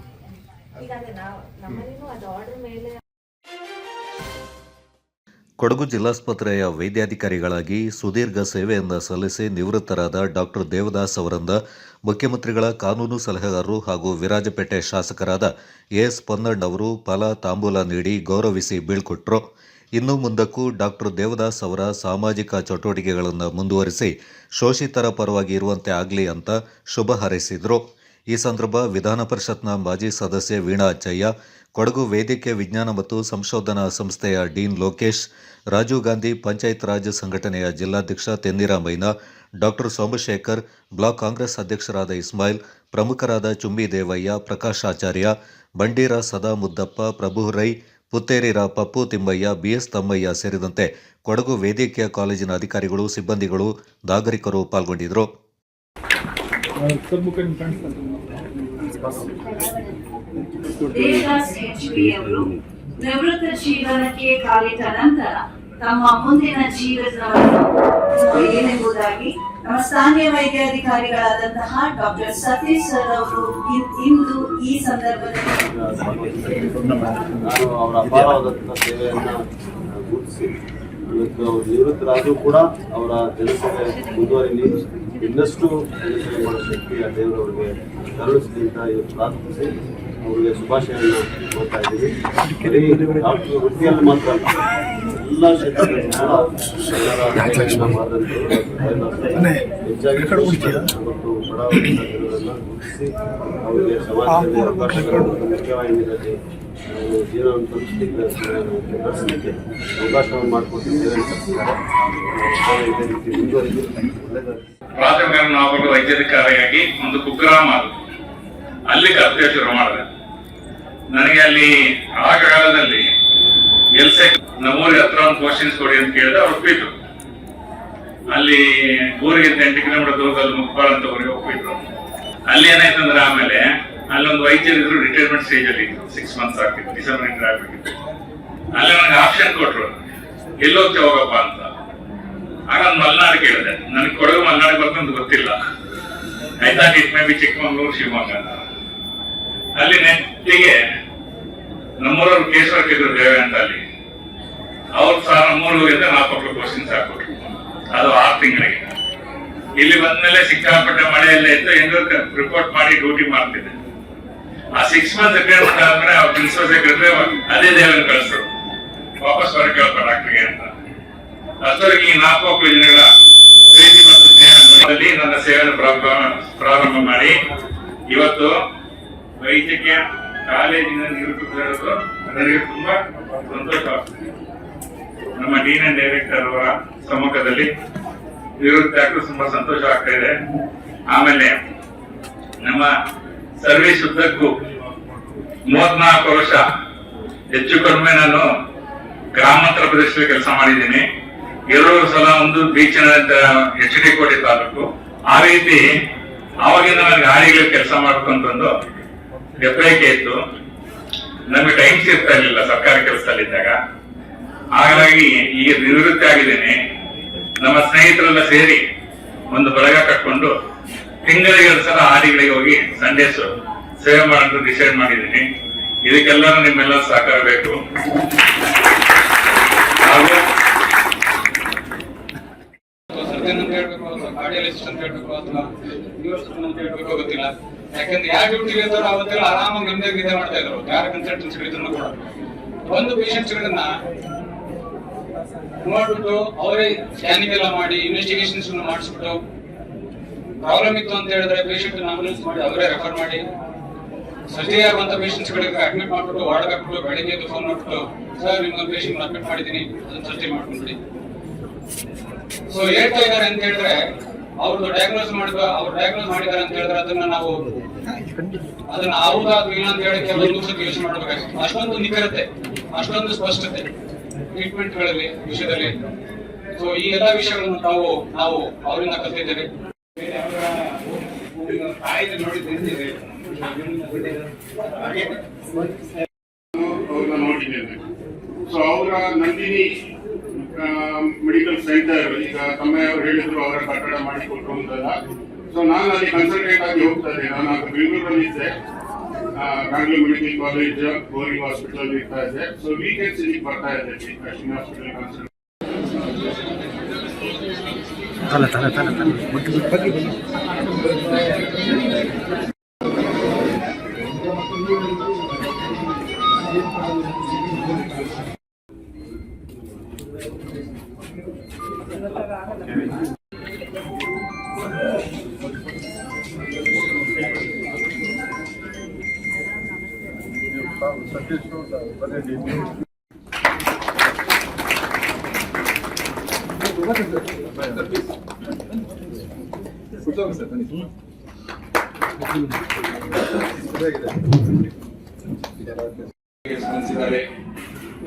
ಕೊಡಗು ಜಿಲ್ಲಾಸ್ಪತ್ರೆಯ ವೈದ್ಯಾಧಿಕಾರಿಗಳಾಗಿ ಸುದೀರ್ಘ ಸೇವೆಯನ್ನು ಸಲ್ಲಿಸಿ ನಿವೃತ್ತರಾದ ಡಾಕ್ಟರ್ ದೇವದಾಸ್ ಅವರಿಂದ ಮುಖ್ಯಮಂತ್ರಿಗಳ ಕಾನೂನು ಸಲಹೆಗಾರರು ಹಾಗೂ ವಿರಾಜಪೇಟೆ ಶಾಸಕರಾದ ಎಸ್ ಪೊನ್ನಣ್ಣ ಅವರು ಫಲ ತಾಂಬೂಲ ನೀಡಿ ಗೌರವಿಸಿ ಬೀಳ್ಕೊಟ್ರು. ಇನ್ನು ಮುಂದಕ್ಕೂ ಡಾಕ್ಟರ್ ದೇವದಾಸ್ ಅವರ ಸಾಮಾಜಿಕ ಚಟುವಟಿಕೆಗಳನ್ನು ಮುಂದುವರಿಸಿ ಶೋಷಿತರ ಪರವಾಗಿ ಇರುವಂತೆ ಆಗಲಿ ಅಂತ ಶುಭ ಹಾರೈಸಿದರು. ಈ ಸಂದರ್ಭ ವಿಧಾನ ಪರಿಷತ್ನ ಮಾಜಿ ಸದಸ್ಯೆ ವೀಣಾ ಅಚ್ಚಯ್ಯ, ಕೊಡಗು ವೈದ್ಯಕೀಯ ವಿಜ್ಞಾನ ಮತ್ತು ಸಂಶೋಧನಾ ಸಂಸ್ಥೆಯ ಡೀನ್ ಲೋಕೇಶ್, ರಾಜೀವ್ ಗಾಂಧಿ ಪಂಚಾಯತ್ ರಾಜ್ ಸಂಘಟನೆಯ ಜಿಲ್ಲಾಧ್ಯಕ್ಷ ತೆನ್ನಿರಾಮಯ್ಯ, ಡಾಕ್ಟರ್ ಸೋಮಶೇಖರ್, ಬ್ಲಾಕ್ ಕಾಂಗ್ರೆಸ್ ಅಧ್ಯಕ್ಷರಾದ ಇಸ್ಮಾಯಿಲ್, ಪ್ರಮುಖರಾದ ಚುಮ್ಮಿ ದೇವಯ್ಯ, ಪ್ರಕಾಶ್ ಆಚಾರ್ಯ, ಬಂಡೀರ ಸದಾ ಮುದ್ದಪ್ಪ, ಪ್ರಭು ರೈ, ಪುತ್ತೇರಿರ ಪಪ್ಪು ತಿಮ್ಮಯ್ಯ, ಬಿಎಸ್ ತಮ್ಮಯ್ಯ ಸೇರಿದಂತೆ ಕೊಡಗು ವೈದ್ಯಕೀಯ ಕಾಲೇಜಿನ ಅಧಿಕಾರಿಗಳು, ಸಿಬ್ಬಂದಿಗಳು, ನಾಗರಿಕರು ಪಾಲ್ಗೊಂಡಿದ್ದರು. ನಿವೃತ್ತ ಜೀವನಕ್ಕೆ ಕಾಲಿಟ್ಟ ನಂತರ ತಮ್ಮ ಮುಂದಿನ ಜೀವನವನ್ನು ಏನೆಂಬುದಾಗಿ ನಮ್ಮ ಸ್ಥಾನೀಯ ವೈದ್ಯಾಧಿಕಾರಿಗಳಾದಂತಹ ಡಾಕ್ಟರ್ ಸತೀಶ್ ಸರ್ ಅವರು ಇಂದು ಈ ಸಂದರ್ಭದಲ್ಲಿ ಅವರ ಅಪಾರವಾದಂತಹ ಸೇವೆಯನ್ನ ಗುರುತಿಸಿ ಅದಕ್ಕೆ ಅವರು ನಿವೃತ್ತರಾದರೂ ಕೂಡ ಅವರ ಜನಸೇವೆ ಮುಂದುವರಿಲಿ, ಇನ್ನಷ್ಟು ಜನಸೇವೆ ಮಾಡೋ ಶಕ್ತಿ ಆ ದೇವರವರಿಗೆ ಕರುಣಿಸಲಿ ಅಂತ ಇವತ್ತು ಪ್ರಾರ್ಥಿಸಿ ಅವರಿಗೆ ಶುಭಾಶಯವನ್ನು ಕೊಡ್ತಾ ಇದ್ದೀವಿ. ಬರೀ ಡಾಕ್ಟರ್ ವೃತ್ತಿಯಲ್ಲಿ ಮಾತ್ರ ಎಲ್ಲ ಕ್ಷೇತ್ರದಲ್ಲೂ ಹೆಚ್ಚಾಗಿ ಮತ್ತು ಬಡ ಜನರನ್ನು ಗುರುತಿಸಿ ಅವರಿಗೆ ಸಮಾಜದಲ್ಲಿ ಅವಕಾಶಗಳು ಮುಖ್ಯವಾಹಿನಿಯಲ್ಲಿ ಜೀವನವನ್ನು ನಡೆಸಲಿಕ್ಕೆ ಅವಕಾಶವನ್ನು ಮಾಡಿಕೊಟ್ಟಿದ್ದೇವೆ. ಇದೇ ರೀತಿ ಮುಂದುವರಿದು ಒಳ್ಳೆಯದಾಗಿ. ಪ್ರಾಥಮಿಕ ನಾವು ವೈದ್ಯಾಧಿಕಾರಿಯಾಗಿ ಒಂದು ಕುಗ್ರಾಮ ಅಲ್ಲಿ ಕರ್ತವ್ಯ ಶುರು ಮಾಡಿದೆ. ನನಗೆ ಅಲ್ಲಿ ಆ ಕಾಲದಲ್ಲಿ ಎಲ್ಸೆಕ್ ನಮ್ಮೂರಿಗೆ ಹತ್ರ ಒಂದು ಕ್ವಶನ್ಸ್ ಕೊಡಿ ಅಂತ ಕೇಳಿದ್ರೆ ಅವ್ರು ಒಪ್ಪಿದ್ರು. ಅಲ್ಲಿ ಊರಿಗೆ 8 ಕಿಲೋಮೀಟರ್ ದೂರದಲ್ಲಿ ಮುಖಪಾಳ ಅಂತ ಊರಿಗೆ ಒಪ್ಪಿದ್ರು. ಅಲ್ಲಿ ಏನಾಯ್ತು ಅಂದ್ರೆ ಆಮೇಲೆ ಅಲ್ಲೊಂದು ವೈದ್ಯರಿದ್ರು, ರಿಟೈರ್ಮೆಂಟ್ ಸ್ಟೇಜ್ ಅಲ್ಲಿ 6 ಮಂತ್ಸ್ ಆಗ್ತಿತ್ತು, ಡಿಸೆಂಬರ್ ಇಂದ ಆಗ್ಬೇಕಿತ್ತು. ಅಲ್ಲಿ ನನಗೆ ಆಪ್ಷನ್ ಕೊಟ್ರು, ಎಲ್ಲೋಗ್ತಾ ಹೋಗಪ್ಪ ಅಂತ. ಆಗ ನಾನು ಮಲೆನಾಡು ಕೇಳಿದೆ. ನನಗೆ ಕೊಡಗು ಮಲೆನಾಡು ಬರ್ತಂತ ಗೊತ್ತಿಲ್ಲ. ಆಯ್ತಾ, it may be Chikmagalur, Shivamogga ಅಂತ. ಅಲ್ಲಿ ನೆಟ್ಟಿಗೆ ನಮ್ಮೂರವ್ರು ಕೇಶವರ್ಕಿದ್ರು ದೇವೆ ಅಂತ. ಅಲ್ಲಿ ಅವ್ರು ಸಹ ನಮ್ಮೂರಿಗೆ 4 ಕ್ವಶನ್ಸ್ ಹಾಕೊಟ್ರು. ಅದು 6 ತಿಂಗಳಿಗೆ. ಇಲ್ಲಿ ಬಂದ್ಮೇಲೆ ಸಿಕ್ಕಾಪಟ್ಟೆ ಮಳೆಯಲ್ಲೇ ಇತ್ತು, ಹೆಂಗೋ ರಿಪೋರ್ಟ್ ಮಾಡಿ ಡ್ಯೂಟಿ ಮಾಡ್ತಿದ್ದೆ. ಆ 6 ಮಂತ್ಸ್ ರಿಟೈರ್ಮೆಂಟ್ ಆದ್ಮೇಲೆ ಅವ್ರ ಪ್ರಿನ್ಸಿಪಲ್ ಸೆಕ್ರೆಟರಿ ಅದೇ ದೇವರನ್ನು ಕಳಿಸ್ರು, ವಾಪಸ್ ಹೊರಗೆ ಕೇಳ್ತಾರೆ ಡಾಕ್ಟರ್ಗೆ ಅಂತ. ಅಷ್ಟೊಳಗೆ ಈ 4 ಜನಗಳ ಪ್ರೀತಿ ಮತ್ತು ಸ್ನೇಹದಲ್ಲಿ ನನ್ನ ಸೇವೆಯನ್ನು ಪ್ರಾರಂಭ ಮಾಡಿ ಇವತ್ತು ವೈದ್ಯಕೀಯ ಕಾಲೇಜಿನ ನಿವೃತ್ತಿಗಳು ನನಗೆ ತುಂಬಾ ಸಂತೋಷವಾಗ್ತದೆ. ನಮ್ಮ ಡೀನ್ ಅಂಡ್ ಡೈರೆಕ್ಟರ್ ಅವರ ಸಮ್ಮುಖದಲ್ಲಿ ನಿವೃತ್ತಿ ಆಗಲು ತುಂಬಾ ಸಂತೋಷ ಆಗ್ತಾ ಇದೆ. ಆಮೇಲೆ ನಮ್ಮ ಸರ್ವಿಸ್ ಉದ್ದಕ್ಕೂ 34 ವರ್ಷ ಹೆಚ್ಚು ಕಡಿಮೆ ನಾನು ಗ್ರಾಮಾಂತರ ಪ್ರದೇಶದಲ್ಲಿ ಕೆಲಸ ಮಾಡಿದ್ದೀನಿ. 2 ಸಲ ಒಂದು ಬೀಚಿನ HD ಕೋಟೆ ತಾಲೂಕು. ಆ ರೀತಿ ಆವಾಗಿಂದ ನನಗೆ ಗಾಡಿಗಳಿಗೆ ಕೆಲಸ ಮಾಡ್ಕೊಂತಂದು ಹೆಬ್ಬರಿಕೆ ಇತ್ತು. ನಮಗೆ ಟೈಮ್ ಸಿಗ್ತಾ ಇರ್ಲಿಲ್ಲ ಸರ್ಕಾರಿ ಕೆಲಸದಲ್ಲಿದ್ದಾಗ. ಹಾಗಾಗಿ ಈಗ ನಿವೃತ್ತಿ ಆಗಿದ್ದೇನೆ. ನಮ್ಮ ಸ್ನೇಹಿತರೆಲ್ಲ ಸೇರಿ ಒಂದು ಬಳಗ ಕಟ್ಕೊಂಡು ತಿಂಗಳಿಗೆ 2 ಸಲ ಹಾಡಿಗಳಿಗೆ ಹೋಗಿ ಸಂಡೇಸ್ ಸೇವೆ ಮಾಡೋದು ಡಿಸೈಡ್ ಮಾಡಿದ್ದೀನಿ. ಇದಕ್ಕೆಲ್ಲರೂ ನಿಮ್ಮೆಲ್ಲ ಸಹಕಾರ ಬೇಕು. ಹಾಗೂ ಸರ್ಜನ್ ಅಂತ ಹೇಳ್ಬೇಕು ಅಥವಾ ಕಾರ್ಡಿಯಾಲಜಿಸ್ಟ್ ಅಂತ ಹೇಳ್ಬೇಕು ಅಥವಾ ನ್ಯೂರೋಸರ್ಜನ್ ಅಂತ ಹೇಳ್ಬೇಕು ಗೊತ್ತಿಲ್ಲ. ಯಾಕಂದ್ರೆ ಯಾವ ಡ್ಯೂಟಿ ಇರ್ತಾರೋ ಅವತ್ತೆಲ್ಲ ಆರಾಮಾಗಿ ನಿಮ್ದೇ ನಿದ್ದೆ ಮಾಡ್ತಾ ಇದ್ರು. ಯಾರ ಕನ್ಸಲ್ಟೆನ್ಸ್ ಗಳಿದ್ರು ಕೂಡ ಒಂದು ಪೇಷಂಟ್ಸ್ ಗಳನ್ನ ನೋಡ್ಬಿಟ್ಟು ಅವರೇ ಸ್ಕ್ಯಾನಿಂಗ್ ಎಲ್ಲ ಮಾಡಿ ಇನ್ವೆಸ್ಟಿಗೇಷನ್ಸ್ ಮಾಡಿಸ್ಬಿಟ್ಟು ಪ್ರಾಬ್ಲಮ್ ಇತ್ತು ಅಂತ ಹೇಳಿದ್ರೆ ಪೇಷಂಟ್ ಆಂಬುಲೆನ್ಸ್ ಮಾಡಿ ಅವರೇ ರೆಫರ್ ಮಾಡಿ ಸರ್ಜರಿ ಆಗುವಂತ ಪೇಷಂಟ್ಸ್ ಗಳಿಗೆ ಅಡ್ಮಿಟ್ ಮಾಡ್ಬಿಟ್ಟು ವಾರ್ಡ್ ಹಾಕ್ಬಿಟ್ಟು ಬೆಳಿಗ್ಗೆ ಫೋನ್ ಮಾಡ್ಬಿಟ್ಟು ಸರ್ ನಿಮ್ಗೊಂದು ಪೇಷಂಟ್ ಅಡ್ಮಿಟ್ ಮಾಡಿದೀನಿ, ಅದನ್ನ ಸರ್ಜರಿ ಮಾಡ್ಕೊಂಡ್ಬಿಡಿ. ಸೊ ಹೇಳ್ತಾ ಇದಾರೆ ಅಂತ ಹೇಳಿದ್ರೆ ಅವ್ರದ್ದು ಡಯಾಗ್ನೋಸ್ ಮಾಡಿದಾರೆ ಅಂತ ಹೇಳಿದ್ರೆ ಅದನ್ನ ಹೌದಾ ಇಲ್ಲ ಅಂತ ಹೇಳಿ ಕೆಲವೊಂದು ಯೋಚನೆ ಮಾಡ್ಬೇಕಾಗುತ್ತೆ. ಅಷ್ಟೊಂದು ನಿಖರತೆ, ಅಷ್ಟೊಂದು ಸ್ಪಷ್ಟತೆ ಟ್ರೀಟ್ಮೆಂಟ್ ಗಳಲ್ಲಿ ವಿಷಯದಲ್ಲಿ. ಸೊ ಈ ಎಲ್ಲಾ ವಿಷಯಗಳನ್ನು ನಾವು ಅವರಿಂದ ಕಲಿತಿದ್ದೇವೆ. ನೋಡಿದ್ದೇನೆ. ಸೊ ಅವರ ನಂದಿನಿ ಮೆಡಿಕಲ್ ಸೆಂಟರ್ ಈಗ ತಮ್ಮೆಯವರು ಹೇಳಿದ್ರು ಅವರ ಕಟ್ಟಡ ಮಾಡಿಕೊಟ್ರು ಅಂತಲ್ಲ. ಸೊ ನಾನು ಅಲ್ಲಿ ಕನ್ಸಲ್ಟೇಟ್ ಆಗಿ ಹೋಗ್ತಾ ಇದ್ದೆ. ನಾನು ಆಗ ಬೆಂಗಳೂರಲ್ಲಿ ಇದ್ದೆ, Bangalore medical college Goering hospital ಇರ್ತಾ ಇದ್ದೆ. ಸೊ ವೀಕೆಂಡ್ಸ್ ಇಲ್ಲಿ ಬರ್ತಾ ಇದ್ದೆ ಅಶ್ವಿನಿ ಹಾಸ್ಪಿಟಲ್ ಕನ್ಸಲ್ಟ್.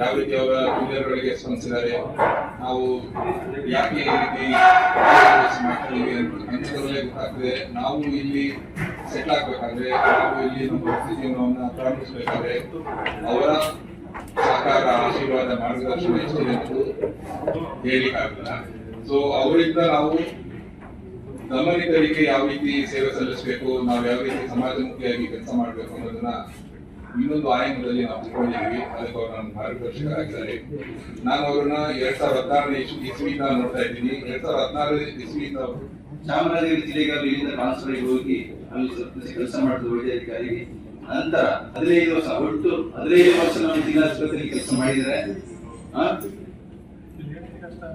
ಯಾವ ರೀತಿ ಅವರ ಜೂನಿಯರ್ಗಳಿಗೆ ಸ್ಪಂದಿಸಿದ್ದಾರೆ, ನಾವು ಯಾಕೆ ಈ ರೀತಿ ಮಾಡ್ತೀವಿ ಅನ್ಸೋದ್ರಲ್ಲೇ ಗೊತ್ತಾಗ್ತದೆ. ನಾವು ಇಲ್ಲಿ ಸೆಟ್ಲ್ ಆಗ್ಬೇಕಾದ್ರೆ, ನಾವು ಇಲ್ಲಿ ನಮ್ಮ ವೃತ್ತಿ ಜೀವನವನ್ನ ಪ್ರಾರಂಭಿಸಬೇಕಾದ್ರೆ ಅವರ ಸಹಕಾರ, ಆಶೀರ್ವಾದ, ಮಾರ್ಗದರ್ಶನ ಎಷ್ಟಿದೆ ಅಂತ ಹೇಳಿಕ್ಕಾಗಲ್ಲ. ಸೊ ಅವರಿಂದ ನಾವು ಗಮನಿತರಿಗೆ ಯಾವ ರೀತಿ ಸೇವೆ ಸಲ್ಲಿಸಬೇಕು, ನಾವು ಯಾವ ರೀತಿ ಸಮಾಜಮುಖಿಯಾಗಿ ಕೆಲಸ ಮಾಡಬೇಕು ಅನ್ನೋದನ್ನ ಇನ್ನೊಂದು ಆಯಾಮದಲ್ಲಿ ನಾವು ತಿಳ್ಕೊಂಡಿದ್ದೀವಿ. ಅದಕ್ಕೆ ಅವರು ನಮ್ಮ ಮಾರ್ಗದರ್ಶಕರಾಗಿದ್ದಾರೆ. ನಾನು ಅವ್ರನ್ನ 2016ನೇ ಇಸ್ವಿಯಿಂದ ನೋಡ್ತಾ ಇದ್ದೀನಿ. 2016 ಇಸ್ವಿಯಿಂದ ಚಾಮರಾಜನಗರ ಜಿಲ್ಲೆಗೆ ಇಲ್ಲಿಂದ ಟ್ರಾನ್ಸ್ಫರ್ ಹೋಗಿ ಅಲ್ಲಿ ಕೆಲಸ ಮಾಡಿದ ವೈದ್ಯಾಧಿಕಾರಿಗೆ ನಂತರ 15 ವರ್ಷ, ಒಟ್ಟು 15 ವರ್ಷ ನಮ್ಮ ಜಿಲ್ಲಾಸ್ಪತ್ರೆಯಲ್ಲಿ ಕೆಲಸ ಮಾಡಿದ್ದಾರೆ.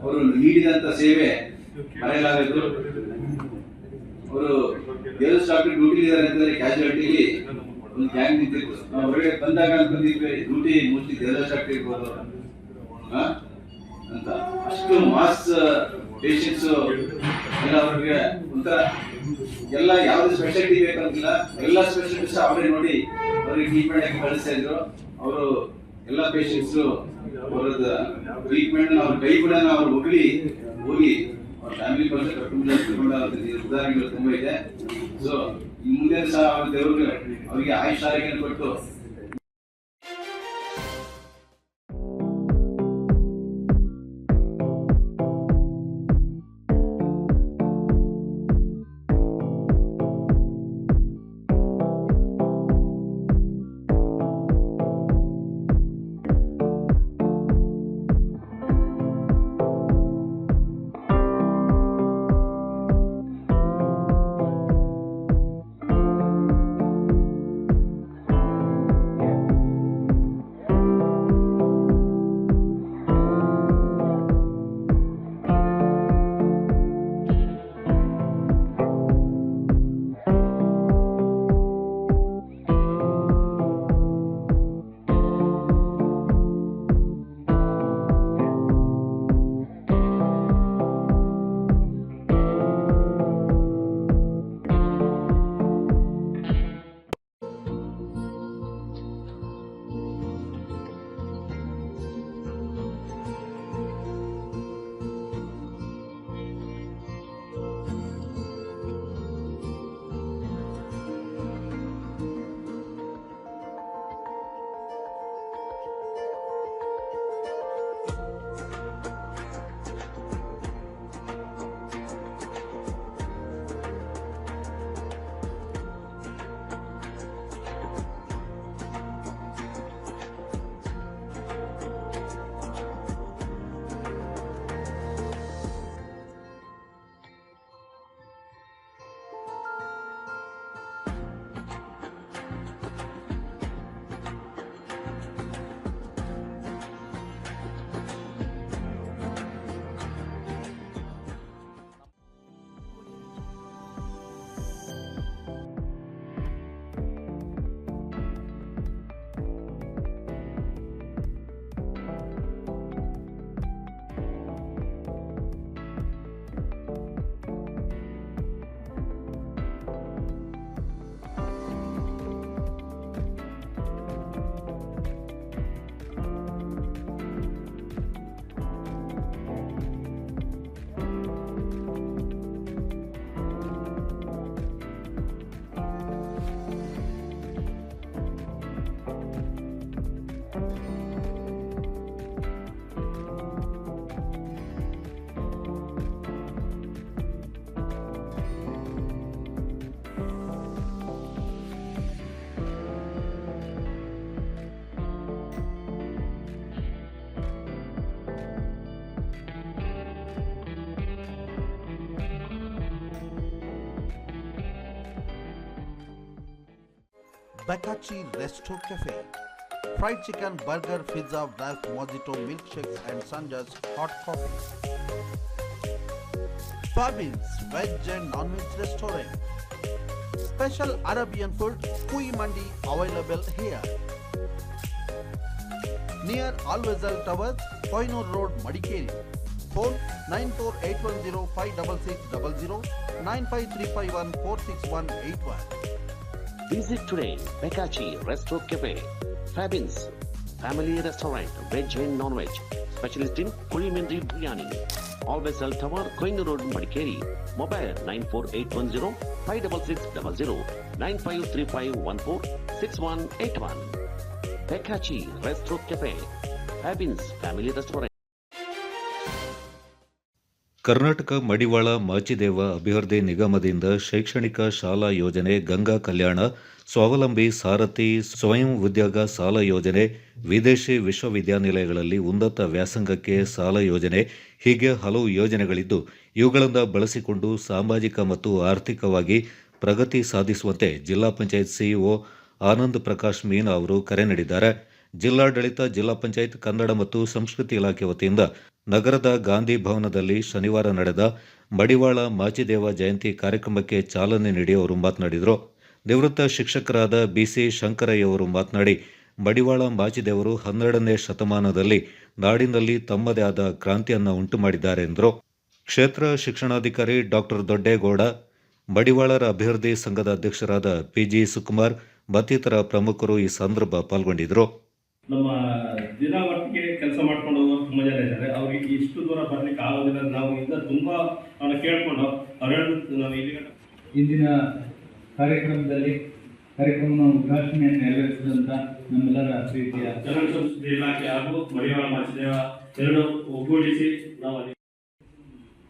ಅವರು ನೀಡಿದಂತ ಸೇವೆ ಮರೆಯಲಾಗದು. ಅವರು ದೇವಸ್ ಡಾಕ್ಟರ್ ಡ್ಯೂಟಿ ಇದ್ದಾರೆ ಅಂತಂದ್ರೆ ಕ್ಯಾಶುಯಾಲಿಟಿಲಿ ಒಂದು ಗ್ಯಾಂಗ್ ನಿಂತಿತ್ತು. ನಾವು ಹೊರಗಡೆ ಬಂದಾಗ ಬಂದಿದ್ವಿ, ಡ್ಯೂಟಿ ಮೋಸ್ಟ್ಲಿ ದೇವಸ್ ಡಾಕ್ಟರ್ ಇರ್ಬೋದು ಅಂತ. ಅಷ್ಟು ಮಾಸ್ ಪೇಷಂಟ್ಸ್ ಎಲ್ಲ ಅವ್ರಿಗೆ ಒಂಥರ ಎಲ್ಲ ಯಾವ್ದು ಸ್ಪೆಷಾಲಿಟಿ ಬೇಕಂತಿಲ್ಲ, ಎಲ್ಲ ಸ್ಪೆಷಲಿಸ್ಟ್ ಅವರೇ ನೋಡಿ ಅವ್ರಿಗೆ ಟ್ರೀಟ್ಮೆಂಟ್ ಆಗಿ ಕಳಿಸ್ತಾ ಇದ್ರು. ಅವರು ಎಲ್ಲ ಪೇಷಂಟ್ಸ್ ಅವರದ ಟ್ರೀಟ್ಮೆಂಟ್ ಅವ್ರ ಕೈ ಕೂಡ ಅವ್ರು ಹೋಗಿ ಅವ್ರ ಫ್ಯಾಮಿಲಿ ಪರ್ಸನ್ ಕರ್ಕೊಂಡು ಉದಾಹರಣೆಗಳು ತುಂಬಾ ಇದೆ. ಸೊ ಮುಂದೆ ಸಹ ಅವ್ರ ದೇವ್ರಿಗೆ ಅವರಿಗೆ ಆಯುಷ್ ಆರೋಗ್ಯ ಕೊಟ್ಟು Bakachi Resto Cafe. Fried chicken, burger, pizza, wraps, mojito, milkshakes and Sanja's hot coffee. Fabins Veg and Non-Veg Restaurant. Special Arabian food, Kui Mandi available here. Near Alvezal Towers, Koinur Road, Madikeri. Phone 9481056600 95351 46181. Visit today Bakachi Resto Cafe, Fabins, Family Restaurant, Veg and Non-Veg, Specialist in Culinary Biryani. Always Cell Tower, Koinur Road, Madikeri. Mobile 94810 56600 9535146181. Pekachi Restaurant Cafe, Habins Family Restaurant. Karnataka Madivala Machideva ಅಭಿವೃದ್ಧಿ ನಿಗಮದಿಂದ ಶೈಕ್ಷಣಿಕ ಶಾಲಾ ಯೋಜನೆ, ಗಂಗಾ ಕಲ್ಯಾಣ, ಸ್ವಾವಲಂಬಿ ಸಾರಥಿ, ಸ್ವಯಂ ಉದ್ಯೋಗ ಸಾಲ ಯೋಜನೆ, ವಿದೇಶಿ ವಿಶ್ವವಿದ್ಯಾನಿಲಯಗಳಲ್ಲಿ ಉನ್ನತ ವ್ಯಾಸಂಗಕ್ಕೆ ಸಾಲ ಯೋಜನೆ, ಹೀಗೆ ಹಲವು ಯೋಜನೆಗಳಿದ್ದು ಇವುಗಳನ್ನು ಬಳಸಿಕೊಂಡು ಸಾಮಾಜಿಕ ಮತ್ತು ಆರ್ಥಿಕವಾಗಿ ಪ್ರಗತಿ ಸಾಧಿಸುವಂತೆ ಜಿಲ್ಲಾ ಪಂಚಾಯತ್ ಸಿಇಒ ಆನಂದ್ ಪ್ರಕಾಶ್ ಮೀನಾ ಅವರು ಕರೆ ನೀಡಿದ್ದಾರೆ. ಜಿಲ್ಲಾಡಳಿತ, ಜಿಲ್ಲಾ ಪಂಚಾಯತ್ ಕನ್ನಡ ಮತ್ತು ಸಂಸ್ಕೃತಿ ಇಲಾಖೆ ವತಿಯಿಂದ ನಗರದ ಗಾಂಧಿ ಭವನದಲ್ಲಿ ಶನಿವಾರ ನಡೆದ ಮಡಿವಾಳ ಮಾಚಿದೇವ ಜಯಂತಿ ಕಾರ್ಯಕ್ರಮಕ್ಕೆ ಚಾಲನೆ ನೀಡಿ ಅವರು ಮಾತನಾಡಿದರು. ನಿವೃತ್ತ ಶಿಕ್ಷಕರಾದ ಬಿಸಿ ಶಂಕರಯ್ಯ ಅವರು ಮಾತನಾಡಿ, ಮಡಿವಾಳ ಮಾಚಿದೇವರು 12ನೇ ಶತಮಾನದಲ್ಲಿ ನಾಡಿನಲ್ಲಿ ತಮ್ಮದೇ ಆದ ಕ್ರಾಂತಿಯನ್ನು ಉಂಟು ಮಾಡಿದ್ದಾರೆ ಎಂದರು. ಕ್ಷೇತ್ರ ಶಿಕ್ಷಣಾಧಿಕಾರಿ ಡಾಕ್ಟರ್ ದೊಡ್ಡೇಗೌಡ, ಮಡಿವಾಳರ ಅಭಿವೃದ್ಧಿ ಸಂಘದ ಅಧ್ಯಕ್ಷರಾದ ಪಿಜಿ ಸುಕುಮಾರ್ ಮತ್ತಿತರ ಪ್ರಮುಖರು ಈ ಸಂದರ್ಭ ಪಾಲ್ಗೊಂಡಿದ್ದರು. ನಮ್ಮ ದಿನ ಒಟ್ಟಿಗೆ ಕೆಲಸ ಮಾಡ್ಕೊಂಡು ಹೋಗೋರು ತುಂಬ ಜನ ಇದ್ದಾರೆ. ಅವ್ರಿಗೆ ಇಷ್ಟು ದೂರ ಬರ್ಲಿಕ್ಕೆ ಆಗೋದಿಲ್ಲ. ನಾವು ಇಂದ ತುಂಬಾ ಅವ್ರನ್ನ ಕೇಳ್ಕೊಂಡು ನಾವು ಇಲ್ಲಿ ಇಂದಿನ ಕಾರ್ಯಕ್ರಮವನ್ನು ಉದ್ಘಾಟನೆಯನ್ನು ನೆರವೇರಿಸಿದಂಥ ನಮ್ಮೆಲ್ಲರ ಪ್ರೀತಿಯ ಕನ್ನಡ ಸಂಸ್ಕೃತಿ ಇಲಾಖೆ ಹಾಗೂ ಮಡಿವಾಳ ಮಾಚಿದೇವ ಎರಡು ಒಗ್ಗೂಡಿಸಿ ನಾವು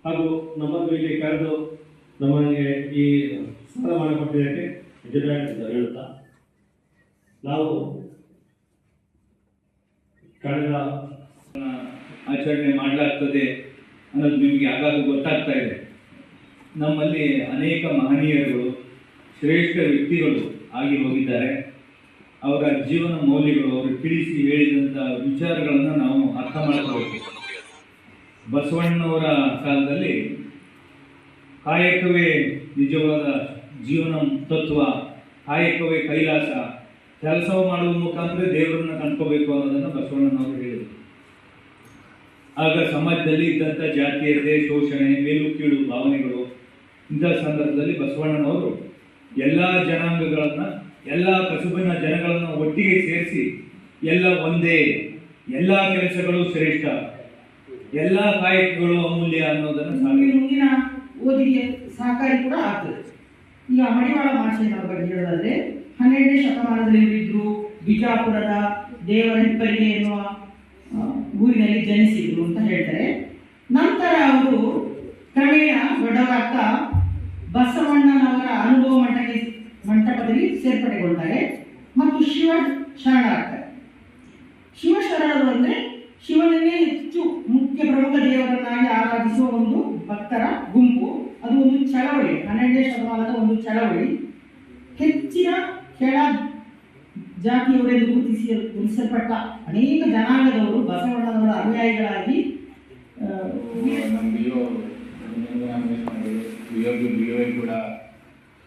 ಹಾಗೂ ನಮ್ಮನ್ನು ಇಲ್ಲಿ ಕರೆದು ನಮಗೆ ಈ ಸಾಲ ಮಾಡಿಕೊಟ್ಟಿದ್ದಕ್ಕೆ ಹೇಳುತ್ತಾ, ನಾವು ಕಳೆದ ಆಚರಣೆ ಮಾಡಲಾಗ್ತದೆ ಅನ್ನೋದು ನಿಮಗೆ ಆಗಾಗ ಗೊತ್ತಾಗ್ತಾ ಇದೆ. ನಮ್ಮಲ್ಲಿ ಅನೇಕ ಮಹನೀಯರುಗಳು, ಶ್ರೇಷ್ಠ ವ್ಯಕ್ತಿಗಳು ಆಗಿ ಹೋಗಿದ್ದಾರೆ. ಅವರ ಜೀವನ ಮೌಲ್ಯಗಳು, ಅವರು ತಿಳಿಸಿ ಹೇಳಿದಂಥ ವಿಚಾರಗಳನ್ನು ನಾವು ಅರ್ಥ ಮಾಡಬೇಕು. ಬಸವಣ್ಣನವರ ಕಾಲದಲ್ಲಿ ಕಾಯಕವೇ ನಿಜವಾದ ಜೀವನ ತತ್ವ, ಕಾಯಕವೇ ಕೈಲಾಸ, ಕೆಲಸ ಮಾಡುವ ಮುಖಾಂತರ ದೇವರನ್ನ ಕಂಡ್ಕೋಬೇಕು ಅನ್ನೋದನ್ನು ಬಸವಣ್ಣನವರು ಹೇಳಿದರು. ಆಗ ಸಮಾಜದಲ್ಲಿ ಇದ್ದಂಥ ಜಾತೀಯತೆ, ಶೋಷಣೆ, ಮೇಲು ಕೀಳು ಭಾವನೆಗಳು, ಇಂಥ ಸಂದರ್ಭದಲ್ಲಿ ಬಸವಣ್ಣನವರು ಎಲ್ಲ ಜನಾಂಗಗಳನ್ನು, ಎಲ್ಲ ಕಸುಬಿನ ಜನಗಳನ್ನು ಒಟ್ಟಿಗೆ ಸೇರಿಸಿ ಎಲ್ಲ ಒಂದೇ, ಎಲ್ಲ ಕೆಲಸಗಳು ಶ್ರೇಷ್ಠ, ಎಲ್ಲ ಕಾಯಕಗಳು ಅಮೂಲ್ಯ ಅನ್ನೋದನ್ನು ಮುಂದಿನ ಓದಿಗೆ ಸಹಕಾರಿ ಕೂಡ ಆಗ್ತದೆ. ಈಗ ಮಡಿವಾಳ ಮಾಚಿದೇವರ ಬಗ್ಗೆ ಹೇಳೋದಾದ್ರೆ 12ನೇ ಶತಮಾನದಲ್ಲಿ ಇದ್ರು. ಬಿಜಾಪುರದ ದೇವರಹಿಪ್ಪರಿಗೆ ಎನ್ನುವ ಊರಿನಲ್ಲಿ ಜನಿಸಿದ್ರು ಅಂತ ಹೇಳ್ತಾರೆ. ನಂತರ ಅವರು ಕ್ರಮೇಣ ದೊಡ್ಡವರಾಗ್ತಾ ಬಸವಣ್ಣನವರ ಅನುಭವ ಮಂಟಪದಲ್ಲಿ ಸೇರ್ಪಡೆಗೊಳ್ತಾರೆ ಮತ್ತು ಶಿವ ಶರಣರಾಗ್ತಾರೆ. ಶಿವ ಶರಣರು ಅಂದರೆ ಶಿವನನ್ನೇ ಹೆಚ್ಚು ಮುಖ್ಯ ಪ್ರಮುಖ ದೇವರನ್ನಾಗಿ ಆರಾಧಿಸುವ ಒಂದು ಭಕ್ತರ ಗುಂಪು. ಅದು ಒಂದು ಚಳವಳಿ, 12ನೇ ಶತಮಾನದ ಒಂದು ಚಳವಳಿ. ಹೆಚ್ಚಿನ ಕೆಳ ಜಾತಿಯವರೆಂದು ಗುರುತಿಸಲ್ಪಟ್ಟ ಅನೇಕ ಜನಾಂಗದವರು ಬಸವಣ್ಣನವರ ಅನುಯಾಯಿಗಳಾಗಿ ಕೂಡ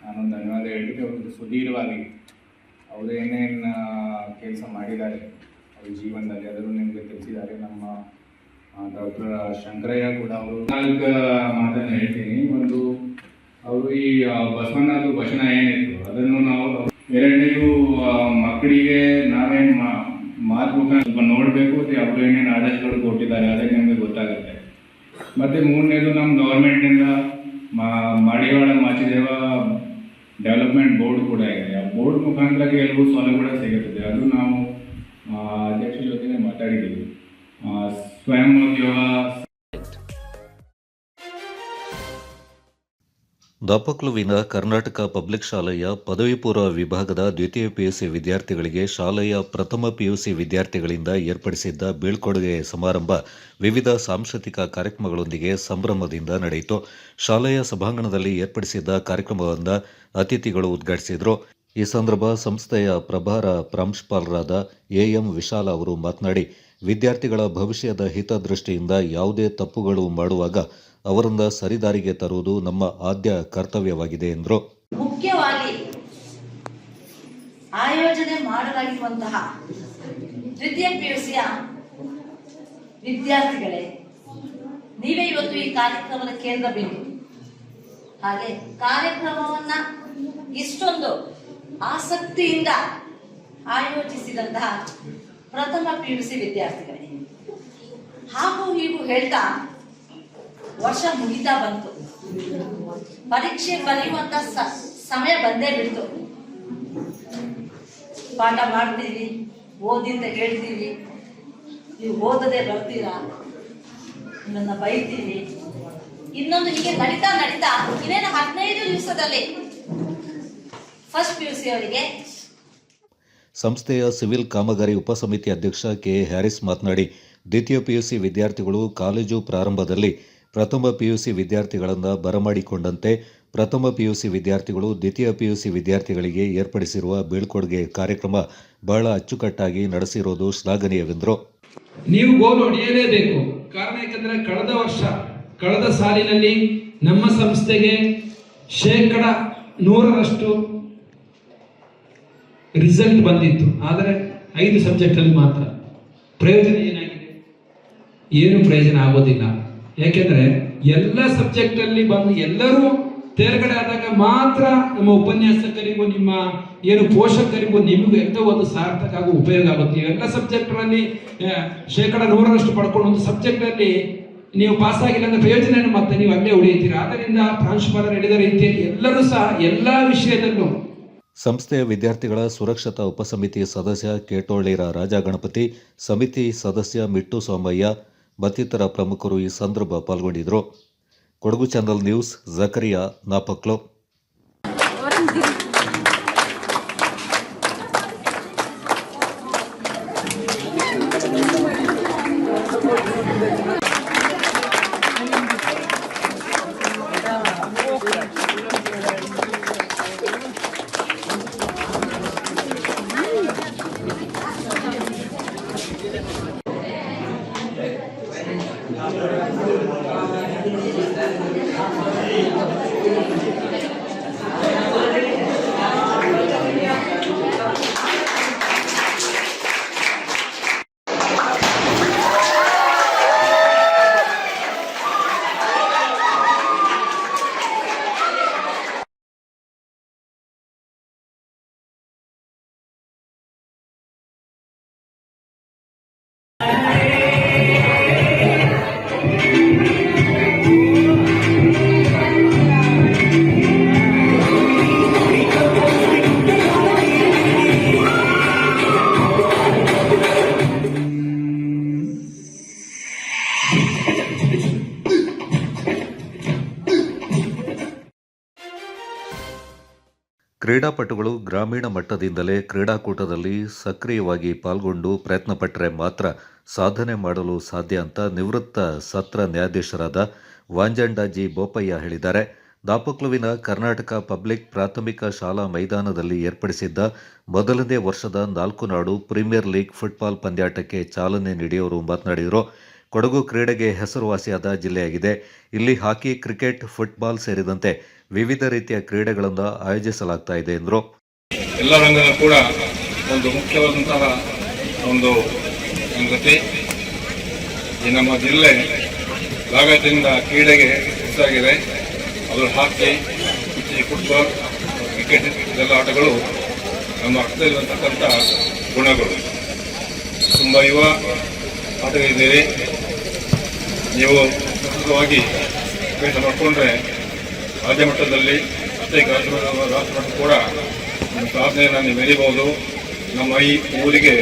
ನಾನೊಂದು ಧನ್ಯವಾದ ಹೇಳ್ಬಿಟ್ಟು ಅವರು ಸುದೀರ್ಘವಾಗಿ ಅವರು ಏನೇನು ಕೆಲಸ ಮಾಡಿದ್ದಾರೆ ಅವ್ರ ಜೀವನದಲ್ಲಿ ಅದನ್ನು ನಿಮಗೆ ತಿಳಿಸಿದ್ದಾರೆ. ನಮ್ಮ ಡಾಕ್ಟರ್ ಶಂಕರಯ್ಯ ಕೂಡ ಅವರು 4 ಮಾತನ್ನು ಹೇಳ್ತೀನಿ. ಒಂದು, ಅವರು ಈ ಬಸವಣ್ಣದು ವಚನ ಏನಿತ್ತು ಅದನ್ನು ನಾವು, ಎರಡನೇದು ಮಕ್ಕಳಿಗೆ ನಾವೇನು ಮಾತು ಸ್ವಲ್ಪ ನೋಡಬೇಕು, ಅವರು ಏನೇನು ಆದೇಶಗಳು ಕೊಟ್ಟಿದ್ದಾರೆ ಅದಕ್ಕೆ ನಮಗೆ ಗೊತ್ತಾಗುತ್ತೆ. ಮತ್ತು ಮೂರನೇದು, ನಮ್ಮ ಗೌರ್ಮೆಂಟಿಂದ ಮಡಿವಾಳ ಮಾಚಿದೇವ ಡೆವಲಪ್ಮೆಂಟ್ ಬೋರ್ಡ್ ಕೂಡ ಇದೆ. ಆ ಬೋರ್ಡ್ ಮುಖಾಂತರ ಕೆಲವು ಸೌಲಭ್ಯಗಳು ಸಿಗುತ್ತದೆ. ಅದು ನಾವು ಅಧ್ಯಕ್ಷರ ಜೊತೆ ಮಾತಾಡಿದ್ದೀವಿ. ಸ್ವಯಂ ಉದ್ಯೋಗ. ದಾಪಕ್ಲುವಿನ ಕರ್ನಾಟಕ ಪಬ್ಲಿಕ್ ಶಾಲೆಯ ಪದವಿ ಪೂರ್ವ ವಿಭಾಗದ ದ್ವಿತೀಯ ಪಿಯುಸಿ ವಿದ್ಯಾರ್ಥಿಗಳಿಗೆ ಶಾಲೆಯ ಪ್ರಥಮ ಪಿಯುಸಿ ವಿದ್ಯಾರ್ಥಿಗಳಿಂದ ಏರ್ಪಡಿಸಿದ್ದ ಬೀಳ್ಕೊಡುಗೆ ಸಮಾರಂಭ ವಿವಿಧ ಸಾಂಸ್ಕೃತಿಕ ಕಾರ್ಯಕ್ರಮಗಳೊಂದಿಗೆ ಸಂಭ್ರಮದಿಂದ ನಡೆಯಿತು. ಶಾಲೆಯ ಸಭಾಂಗಣದಲ್ಲಿ ಏರ್ಪಡಿಸಿದ್ದ ಕಾರ್ಯಕ್ರಮವನ್ನು ಅತಿಥಿಗಳು ಉದ್ಘಾಟಿಸಿದರು. ಈ ಸಂದರ್ಭ ಸಂಸ್ಥೆಯ ಪ್ರಭಾರ ಪ್ರಾಂಶುಪಾಲರಾದ ಎಎಂ ವಿಶಾಲ ಅವರು ಮಾತನಾಡಿ, ವಿದ್ಯಾರ್ಥಿಗಳ ಭವಿಷ್ಯದ ಹಿತದೃಷ್ಟಿಯಿಂದ ಯಾವುದೇ ತಪ್ಪುಗಳು ಮಾಡುವಾಗ ಅವರನ್ನ ಸರಿದಾರಿಗೆ ತರುವುದು ನಮ್ಮ ಆದ್ಯ ಕರ್ತವ್ಯವಾಗಿದೆ ಎಂದರು. ಮುಖ್ಯವಾಗಿ ಆಯೋಜನೆ ಮಾಡಲಾಗಿರುವಂತಹ ದ್ವಿತೀಯ ಪಿಯುಸಿಯ ವಿದ್ಯಾರ್ಥಿಗಳೇ, ನೀವೇ ಇವತ್ತು ಈ ಕಾರ್ಯಕ್ರಮದ ಕೇಂದ್ರ ಬಿಂದು. ಹಾಗೆ ಕಾರ್ಯಕ್ರಮವನ್ನ ಇಷ್ಟೊಂದು ಆಸಕ್ತಿಯಿಂದ ಆಯೋಜಿಸಿದಂತಹ ಪ್ರಥಮ PUC ವಿದ್ಯಾರ್ಥಿಗಳಿಗೆ. ಹಾಗೂ ಹೀಗೂ ಹೇಳ್ತಾ ವರ್ಷ ಮುಗಿತಾ ಬಂತು, ಪರೀಕ್ಷೆ ಬರೆಯುವಂತ ಸಮಯ ಬಂದೇ ಬಿಡ್ತು. ಪಾಠ ಮಾಡ್ತೀವಿ, ಓದಿ ಅಂತ ಹೇಳ್ತೀವಿ, ನೀವು ಓದದೆ ಬರ್ತೀರಾ, ನಿಮ್ಮನ್ನ ಬೈತೀವಿ. ಇನ್ನೊಂದು ಹೀಗೆ ನಡೀತಾ ಇನ್ನೇನು 15 ದಿವಸದಲ್ಲಿ ಫಸ್ಟ್ PUC ಅವರಿಗೆ. ಸಂಸ್ಥೆಯ ಸಿವಿಲ್ ಕಾಮಗಾರಿ ಉಪಸಮಿತಿ ಅಧ್ಯಕ್ಷ ಕೆ ಹ್ಯಾರಿಸ್ ಮಾತನಾಡಿ, ದ್ವಿತೀಯ PUC ವಿದ್ಯಾರ್ಥಿಗಳು ಕಾಲೇಜು ಪ್ರಾರಂಭದಲ್ಲಿ ಪ್ರಥಮ PUC ವಿದ್ಯಾರ್ಥಿಗಳನ್ನು ಬರಮಾಡಿಕೊಂಡಂತೆ ಪ್ರಥಮ PUC ವಿದ್ಯಾರ್ಥಿಗಳು ದ್ವಿತೀಯ PUC ವಿದ್ಯಾರ್ಥಿಗಳಿಗೆ ಏರ್ಪಡಿಸಿರುವ ಬೀಳ್ಕೊಡುಗೆ ಕಾರ್ಯಕ್ರಮ ಬಹಳ ಅಚ್ಚುಕಟ್ಟಾಗಿ ನಡೆಸಿರೋದು ಶ್ಲಾಘನೀಯವೆಂದರು. ನೀವು ಗೋಲು ಹೊಡೆಯಲೇಬೇಕು. ಕಾರಣ ಯಾಕಂದ್ರೆ ಕಳೆದ ಸಾಲಿನಲ್ಲಿ ನಮ್ಮ ಸಂಸ್ಥೆಗೆ 100% ರಿಸಲ್ಟ್ ಬಂದಿತ್ತು. ಆದರೆ 5 ಸಬ್ಜೆಕ್ಟಲ್ಲಿ ಮಾತ್ರ. ಪ್ರಯೋಜನ ಏನಾಗಿದೆ? ಏನು ಪ್ರಯೋಜನ ಆಗೋದಿಲ್ಲ. ಯಾಕೆಂದ್ರೆ ಎಲ್ಲ ಸಬ್ಜೆಕ್ಟಲ್ಲಿ ಬಂದು ಎಲ್ಲರೂ ತೇರ್ಗಡೆ ಆದಾಗ ಮಾತ್ರ ನಮ್ಮ ಉಪನ್ಯಾಸಕರಿಗೂ ನಿಮ್ಮ ಏನು ಪೋಷಕರಿಗೂ ನಿಮಗೂ ಎಲ್ಲ ಒಂದು ಸಾರ್ಥಕ ಆಗೋ ಉಪಯೋಗ ಆಗುತ್ತೆ. ನೀವೆಲ್ಲ ಸಬ್ಜೆಕ್ಟ್ಗಳಲ್ಲಿ 100% ಪಡ್ಕೊಂಡು ಒಂದು ಸಬ್ಜೆಕ್ಟಲ್ಲಿ ನೀವು ಪಾಸ್ ಆಗಿಲ್ಲ ಅಂದ್ರೆ ಪ್ರಯೋಜನ ಮತ್ತೆ ನೀವು ಅಲ್ಲೇ ಉಳಿಯುತ್ತೀರಾ. ಆದ್ದರಿಂದ ಪ್ರಾಂಶುಪಾಲರು ಹೇಳಿದ ರೀತಿಯಲ್ಲಿ ಎಲ್ಲರೂ ಸಹ ಎಲ್ಲ ವಿಷಯದಲ್ಲೂ. ಸಂಸ್ಥೆಯ ವಿದ್ಯಾರ್ಥಿಗಳ ಸುರಕ್ಷತಾ ಉಪಸಮಿತಿ ಸದಸ್ಯ ಕೇಟೋಳಿರ ರಾಜ ಗಣಪತಿ, ಸಮಿತಿ ಸದಸ್ಯ ಮಿಟ್ಟು ಸೋಮಯ್ಯ ಮತ್ತಿತರ ಪ್ರಮುಖರು ಈ ಸಂದರ್ಭ ಪಾಲ್ಗೊಂಡಿದ್ದರು. Kodagu channel news, Zakariya, ನಾಪಕ್ಲೋ. ಕ್ರೀಡಾಪಟುಗಳು ಗ್ರಾಮೀಣ ಮಟ್ಟದಿಂದಲೇ ಕ್ರೀಡಾಕೂಟದಲ್ಲಿ ಸಕ್ರಿಯವಾಗಿ ಪಾಲ್ಗೊಂಡು ಪ್ರಯತ್ನಪಟ್ಟರೆ ಮಾತ್ರ ಸಾಧನೆ ಮಾಡಲು ಸಾಧ್ಯ ಅಂತ ನಿವೃತ್ತ ಸತ್ರ ನ್ಯಾಯಾಧೀಶರಾದ ವಾಂಜಂಡ ಜಿ ಬೋಪಯ್ಯ ಹೇಳಿದ್ದಾರೆ. ದಾಪಕ್ಲುವಿನ ಕರ್ನಾಟಕ ಪಬ್ಲಿಕ್ ಪ್ರಾಥಮಿಕ ಶಾಲಾ ಮೈದಾನದಲ್ಲಿ ಏರ್ಪಡಿಸಿದ್ದ ಮೊದಲನೇ ವರ್ಷದ 4 ನಾಡು ಪ್ರೀಮಿಯರ್ ಲೀಗ್ ಫುಟ್ಬಾಲ್ ಪಂದ್ಯಾಟಕ್ಕೆ ಚಾಲನೆ ನೀಡಿ ಅವರು ಮಾತನಾಡಿದರು. ಕೊಡಗು ಕ್ರೀಡೆಗೆ ಹೆಸರುವಾಸಿಯಾದ ಜಿಲ್ಲೆಯಾಗಿದೆ. ಇಲ್ಲಿ ಹಾಕಿ, ಕ್ರಿಕೆಟ್, ಫುಟ್ಬಾಲ್ ಸೇರಿದಂತೆ ವಿವಿಧ ರೀತಿಯ ಕ್ರೀಡೆಗಳನ್ನು ಆಯೋಜಿಸಲಾಗ್ತಾ ಇದೆ ಎಂದರು. ಎಲ್ಲ ರಂಗದ ಕೂಡ ಒಂದು ಮುಖ್ಯವಾದಂತಹ ಒಂದು ಸಂಗತಿ. ಈ ನಮ್ಮ ಜಿಲ್ಲೆ ಭಾಗದಿಂದ ಕ್ರೀಡೆಗೆ ಹೆಸರಾಗಿದೆ. ಅದು ಹಾಕಿ, ಫುಟ್ಬಾಲ್, ಕ್ರಿಕೆಟ್ ಇದೆಲ್ಲ ಆಟಗಳು ನಮ್ಮ ರಕ್ತದಲ್ಲಿರತಕ್ಕಂಥ ಗುಣಗಳು. ತುಂಬ ಯುವ ಆಟಗಳಿದ್ದೀರಿ. ನೀವು ಪ್ರಸ್ತುತವಾಗಿ ಕೆಲಸ ಮಾಡಿಕೊಂಡ್ರೆ ರಾಜ್ಯ ಮಟ್ಟದಲ್ಲಿ ಅಷ್ಟೇ ರಾಷ್ಟ್ರ ಮಟ್ಟ ಕೂಡ ನಿಮ್ಮ ಸಾಧನೆಯನ್ನು ನೀವು ಮೆರೀಬಹುದು. ನಮ್ಮ ಈ ಊರಿಗೆ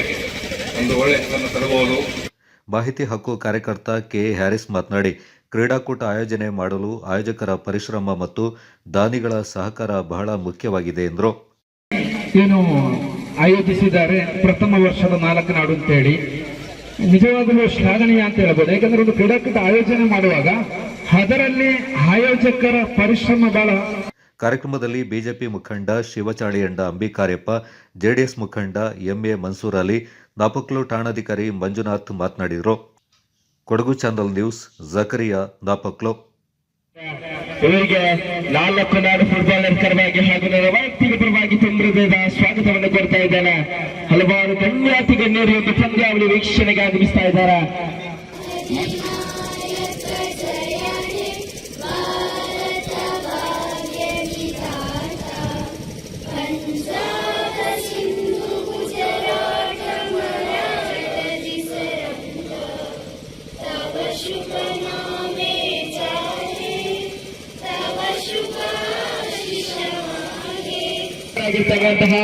ಒಂದು ಒಳ್ಳೆಯ ಹೆಸರನ್ನು ತರಬಹುದು. ಮಾಹಿತಿ ಹಕ್ಕು ಕಾರ್ಯಕರ್ತ ಕೆ ಹ್ಯಾರಿಸ್ ಮಾತನಾಡಿ, ಕ್ರೀಡಾಕೂಟ ಆಯೋಜನೆ ಮಾಡಲು ಆಯೋಜಕರ ಪರಿಶ್ರಮ ಮತ್ತು ದಾನಿಗಳ ಸಹಕಾರ ಬಹಳ ಮುಖ್ಯವಾಗಿದೆ ಎಂದರು. ಏನು ಆಯೋಜಿಸಿದ್ದಾರೆ ಪ್ರಥಮ ವರ್ಷದ 4 ನಾಡು ಅಂತೇಳಿ ನಿಜವಾಗಲೂ ಶ್ಲಾಘನೀಯ ಅಂತ ಹೇಳ್ಬೋದು. ಯಾಕಂದ್ರೆ ಒಂದು ಕ್ರೀಡಾಕೂಟ ಆಯೋಜನೆ ಮಾಡುವಾಗ ಅದರಲ್ಲಿ ಆಯೋಜಕರ ಪರಿಶ್ರಮ ಬಹಳ. ಕಾರ್ಯಕ್ರಮದಲ್ಲಿ ಬಿಜೆಪಿ ಮುಖಂಡ ಶಿವಚಾಳಿಯಂಡ ಅಂಬಿಕಾರ್ಯಪ್ಪ, ಜೆಡಿಎಸ್ ಮುಖಂಡ ಎಂಎ ಮನ್ಸೂರ್ ಅಲಿ, ನಾಪಕ್ಲು ಠಾಣಾಧಿಕಾರಿ ಮಂಜುನಾಥ್ ಮಾತನಾಡಿದರು. Kodagu channel news, Zakariya, Napoklu. ಇವರಿಗೆ 4 ನಾಡು ಫುಟ್ಬಾಲರ್ ಪರವಾಗಿ ಹಾಗೂ ನನ್ನ ವೈಯಕ್ತಿಕ ಪರವಾಗಿ ತುಂಬದ ಸ್ವಾಗತವನ್ನು ಕೊಡ್ತಾ ಇದ್ದೇನೆ. ಹಲವಾರು ಗಣ್ಯಾತಿ ಗಣ್ಯರು ಒಂದು ಪಂದ್ಯಾವಳಿ ವೀಕ್ಷಣೆಗೆ ಆಗಮಿಸ್ತಾ ಇದ್ದಾರೆ. ಆಗಿರ್ತಕ್ಕಂತಹ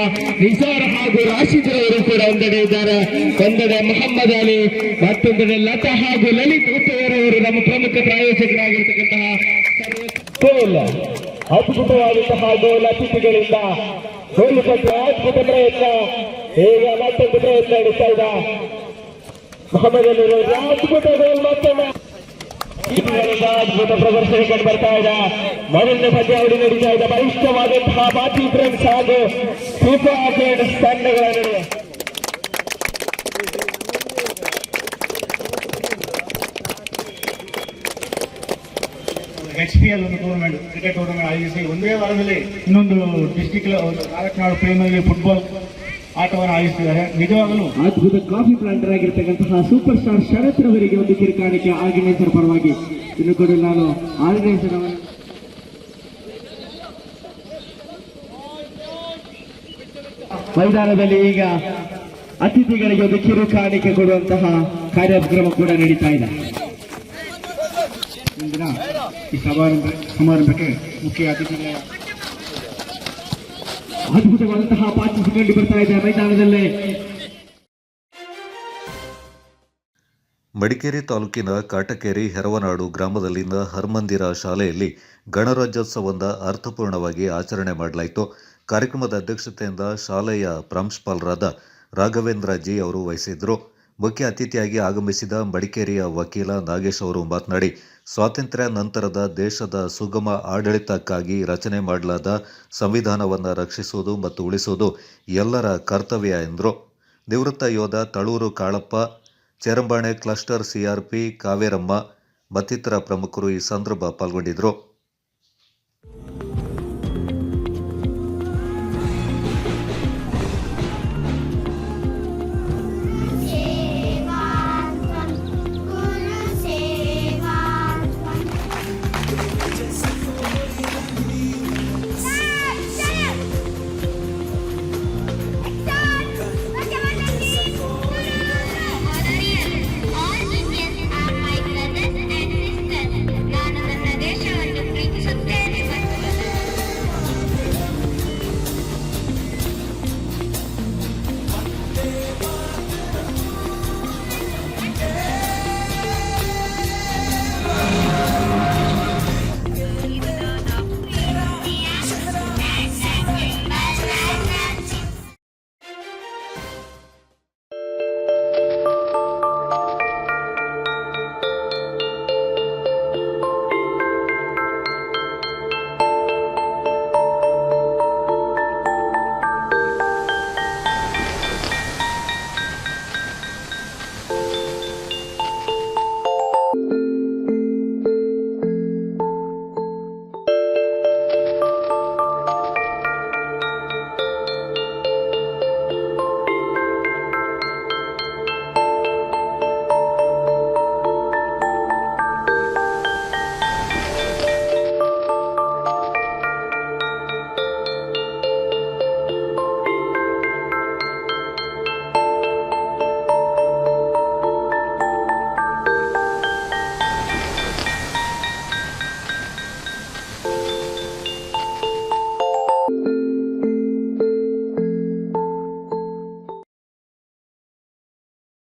ನಿಸಾರ್ ಹಾಗೂ ರಾಶಿದ್ ಅವರು ಕೂಡ ಒಂದೆಡೆ ಇದ್ದಾರೆ. ಒಂದೆಡೆ ಮೊಹಮ್ಮದ್ ಅಲಿ, ಮತ್ತೊಂದೆಡೆ ಲತಾ ಹಾಗೂ ಲಲಿತ್ ಉತ್ತೇರವರು ನಮ್ಮ ಪ್ರಮುಖ ಪ್ರಾಯೋಜಕರಾಗಿರ್ತಕ್ಕಂತಹ ಅದ್ಭುತವಾದಂತಹ ಗೋಲ್ ಅತಿಥಿಗಳಿಂದ ಗೋಲು ಕಟ್ಟುವ ಅದ್ಭುತ ಪ್ರಯತ್ನ. ಈಗ ಮತ್ತೊಂದು ಪ್ರಯತ್ನ ನಡೆಸ್ತಾ ಇದ್ದ ಮೊಹಮ್ಮದ್ ಅಲಿ ಅದ್ಭುತ ಗೋಲ್ ಮತ್ತೊಮ್ಮೆ ಅದ್ಭುತ ಪ್ರದರ್ಶನ ಕಂಡು ಬರ್ತಾ ಇದೆ. ಮೊದಲನೇ ಪಂದ್ಯಾವಳಿ ನಡೀತಾ ಇದೆ ಬಲಿಷ್ಠವಾದಂತಹ ಬಾತಿ ಫ್ರೆಂಡ್ಸ್ ಹಾಗೂ ಸೂಪರ್ ಫ್ರೆಂಡ್ಸ್ ತಂಡಗಳ ನಡುವೆ. HPL ಒಂದು ಟೂರ್ನಮೆಂಟ್, ಕ್ರಿಕೆಟ್ ಟೂರ್ನಮೆಂಟ್ ಆಯೋಜಿಸಿ ಒಂದೇ ವಾರದಲ್ಲಿ ಇನ್ನೊಂದು ಡಿಸ್ಟಿಕ್ ನಾಲ್ಕು ಪ್ರೇಮಲ್ಲಿ ಫುಟ್ಬಾಲ್ ಆಟವನ್ನು ಆಯೋಜಿಸಿದ್ದಾರೆ. ನಿಜವಾಗಲೂ ಅದ್ಭುತ ಕಾಫಿ ಪ್ಲಾಂಟರ್ ಆಗಿರ್ತಕ್ಕಂತಹ ಸೂಪರ್ ಸ್ಟಾರ್ ಶರತ್ ರವರಿಗೆ ಒಂದು ಕಿರುಕಾಣಿಕೆ ಆರ್ಗನೈಸರ್ ಪರವಾಗಿ. ಇನ್ನು ಕೂಡ ನಾನು ಆರ್ಗನೈಸರ್ ಮೈದಾನದಲ್ಲಿ ಈಗ ಅತಿಥಿಗಳಿಗೆ ಒಂದು ಕಿರುಕಾಣಿಕೆ ಕೊಡುವಂತಹ ಕಾರ್ಯಕ್ರಮ ಕೂಡ ನಡೀತಾ ಇದೆ. ಇಂದಿನ ಈ ಸಮಾರಂಭಕ್ಕೆ ಮುಖ್ಯ ಅತಿಥಿಗಳ ಅದ್ಭುತವಾದಂತಹ ಪಾರ್ಟಿಸಿಪೇಟ್ ಕಂಡು ಬರ್ತಾ ಇದೆ ಮೈದಾನದಲ್ಲೇ. ಮಡಿಕೇರಿ ತಾಲೂಕಿನ ಕಾಟಕೇರಿ ಹೆರವನಾಡು ಗ್ರಾಮದಲ್ಲಿನ ಹರ್ಮಂದಿರ ಶಾಲೆಯಲ್ಲಿ ಗಣರಾಜ್ಯೋತ್ಸವವನ್ನು ಅರ್ಥಪೂರ್ಣವಾಗಿ ಆಚರಣೆ ಮಾಡಲಾಯಿತು. ಕಾರ್ಯಕ್ರಮದ ಅಧ್ಯಕ್ಷತೆಯಿಂದ ಶಾಲೆಯ ಪ್ರಾಂಶುಪಾಲರಾದ ರಾಘವೇಂದ್ರ ಜಿ ಅವರು ವಹಿಸಿದ್ರು. ಮುಖ್ಯ ಅತಿಥಿಯಾಗಿ ಆಗಮಿಸಿದ ಮಡಿಕೇರಿಯ ವಕೀಲ ನಾಗೇಶ್ ಅವರು ಮಾತನಾಡಿ, ಸ್ವಾತಂತ್ರ್ಯ ನಂತರದ ದೇಶದ ಸುಗಮ ಆಡಳಿತಕ್ಕಾಗಿ ರಚನೆ ಮಾಡಲಾದ ಸಂವಿಧಾನವನ್ನು ರಕ್ಷಿಸುವುದು ಮತ್ತು ಉಳಿಸುವುದು ಎಲ್ಲರ ಕರ್ತವ್ಯ ಎಂದರು. ನಿವೃತ್ತ ಯೋಧ ತಳೂರು ಕಾಳಪ್ಪ, ಚೇರಂಬಾಣೆ ಕ್ಲಸ್ಟರ್ CRP ಕಾವೇರಮ್ಮ ಮತ್ತಿತರ ಪ್ರಮುಖರು ಈ ಸಂದರ್ಭ ಪಾಲ್ಗೊಂಡಿದ್ದರು.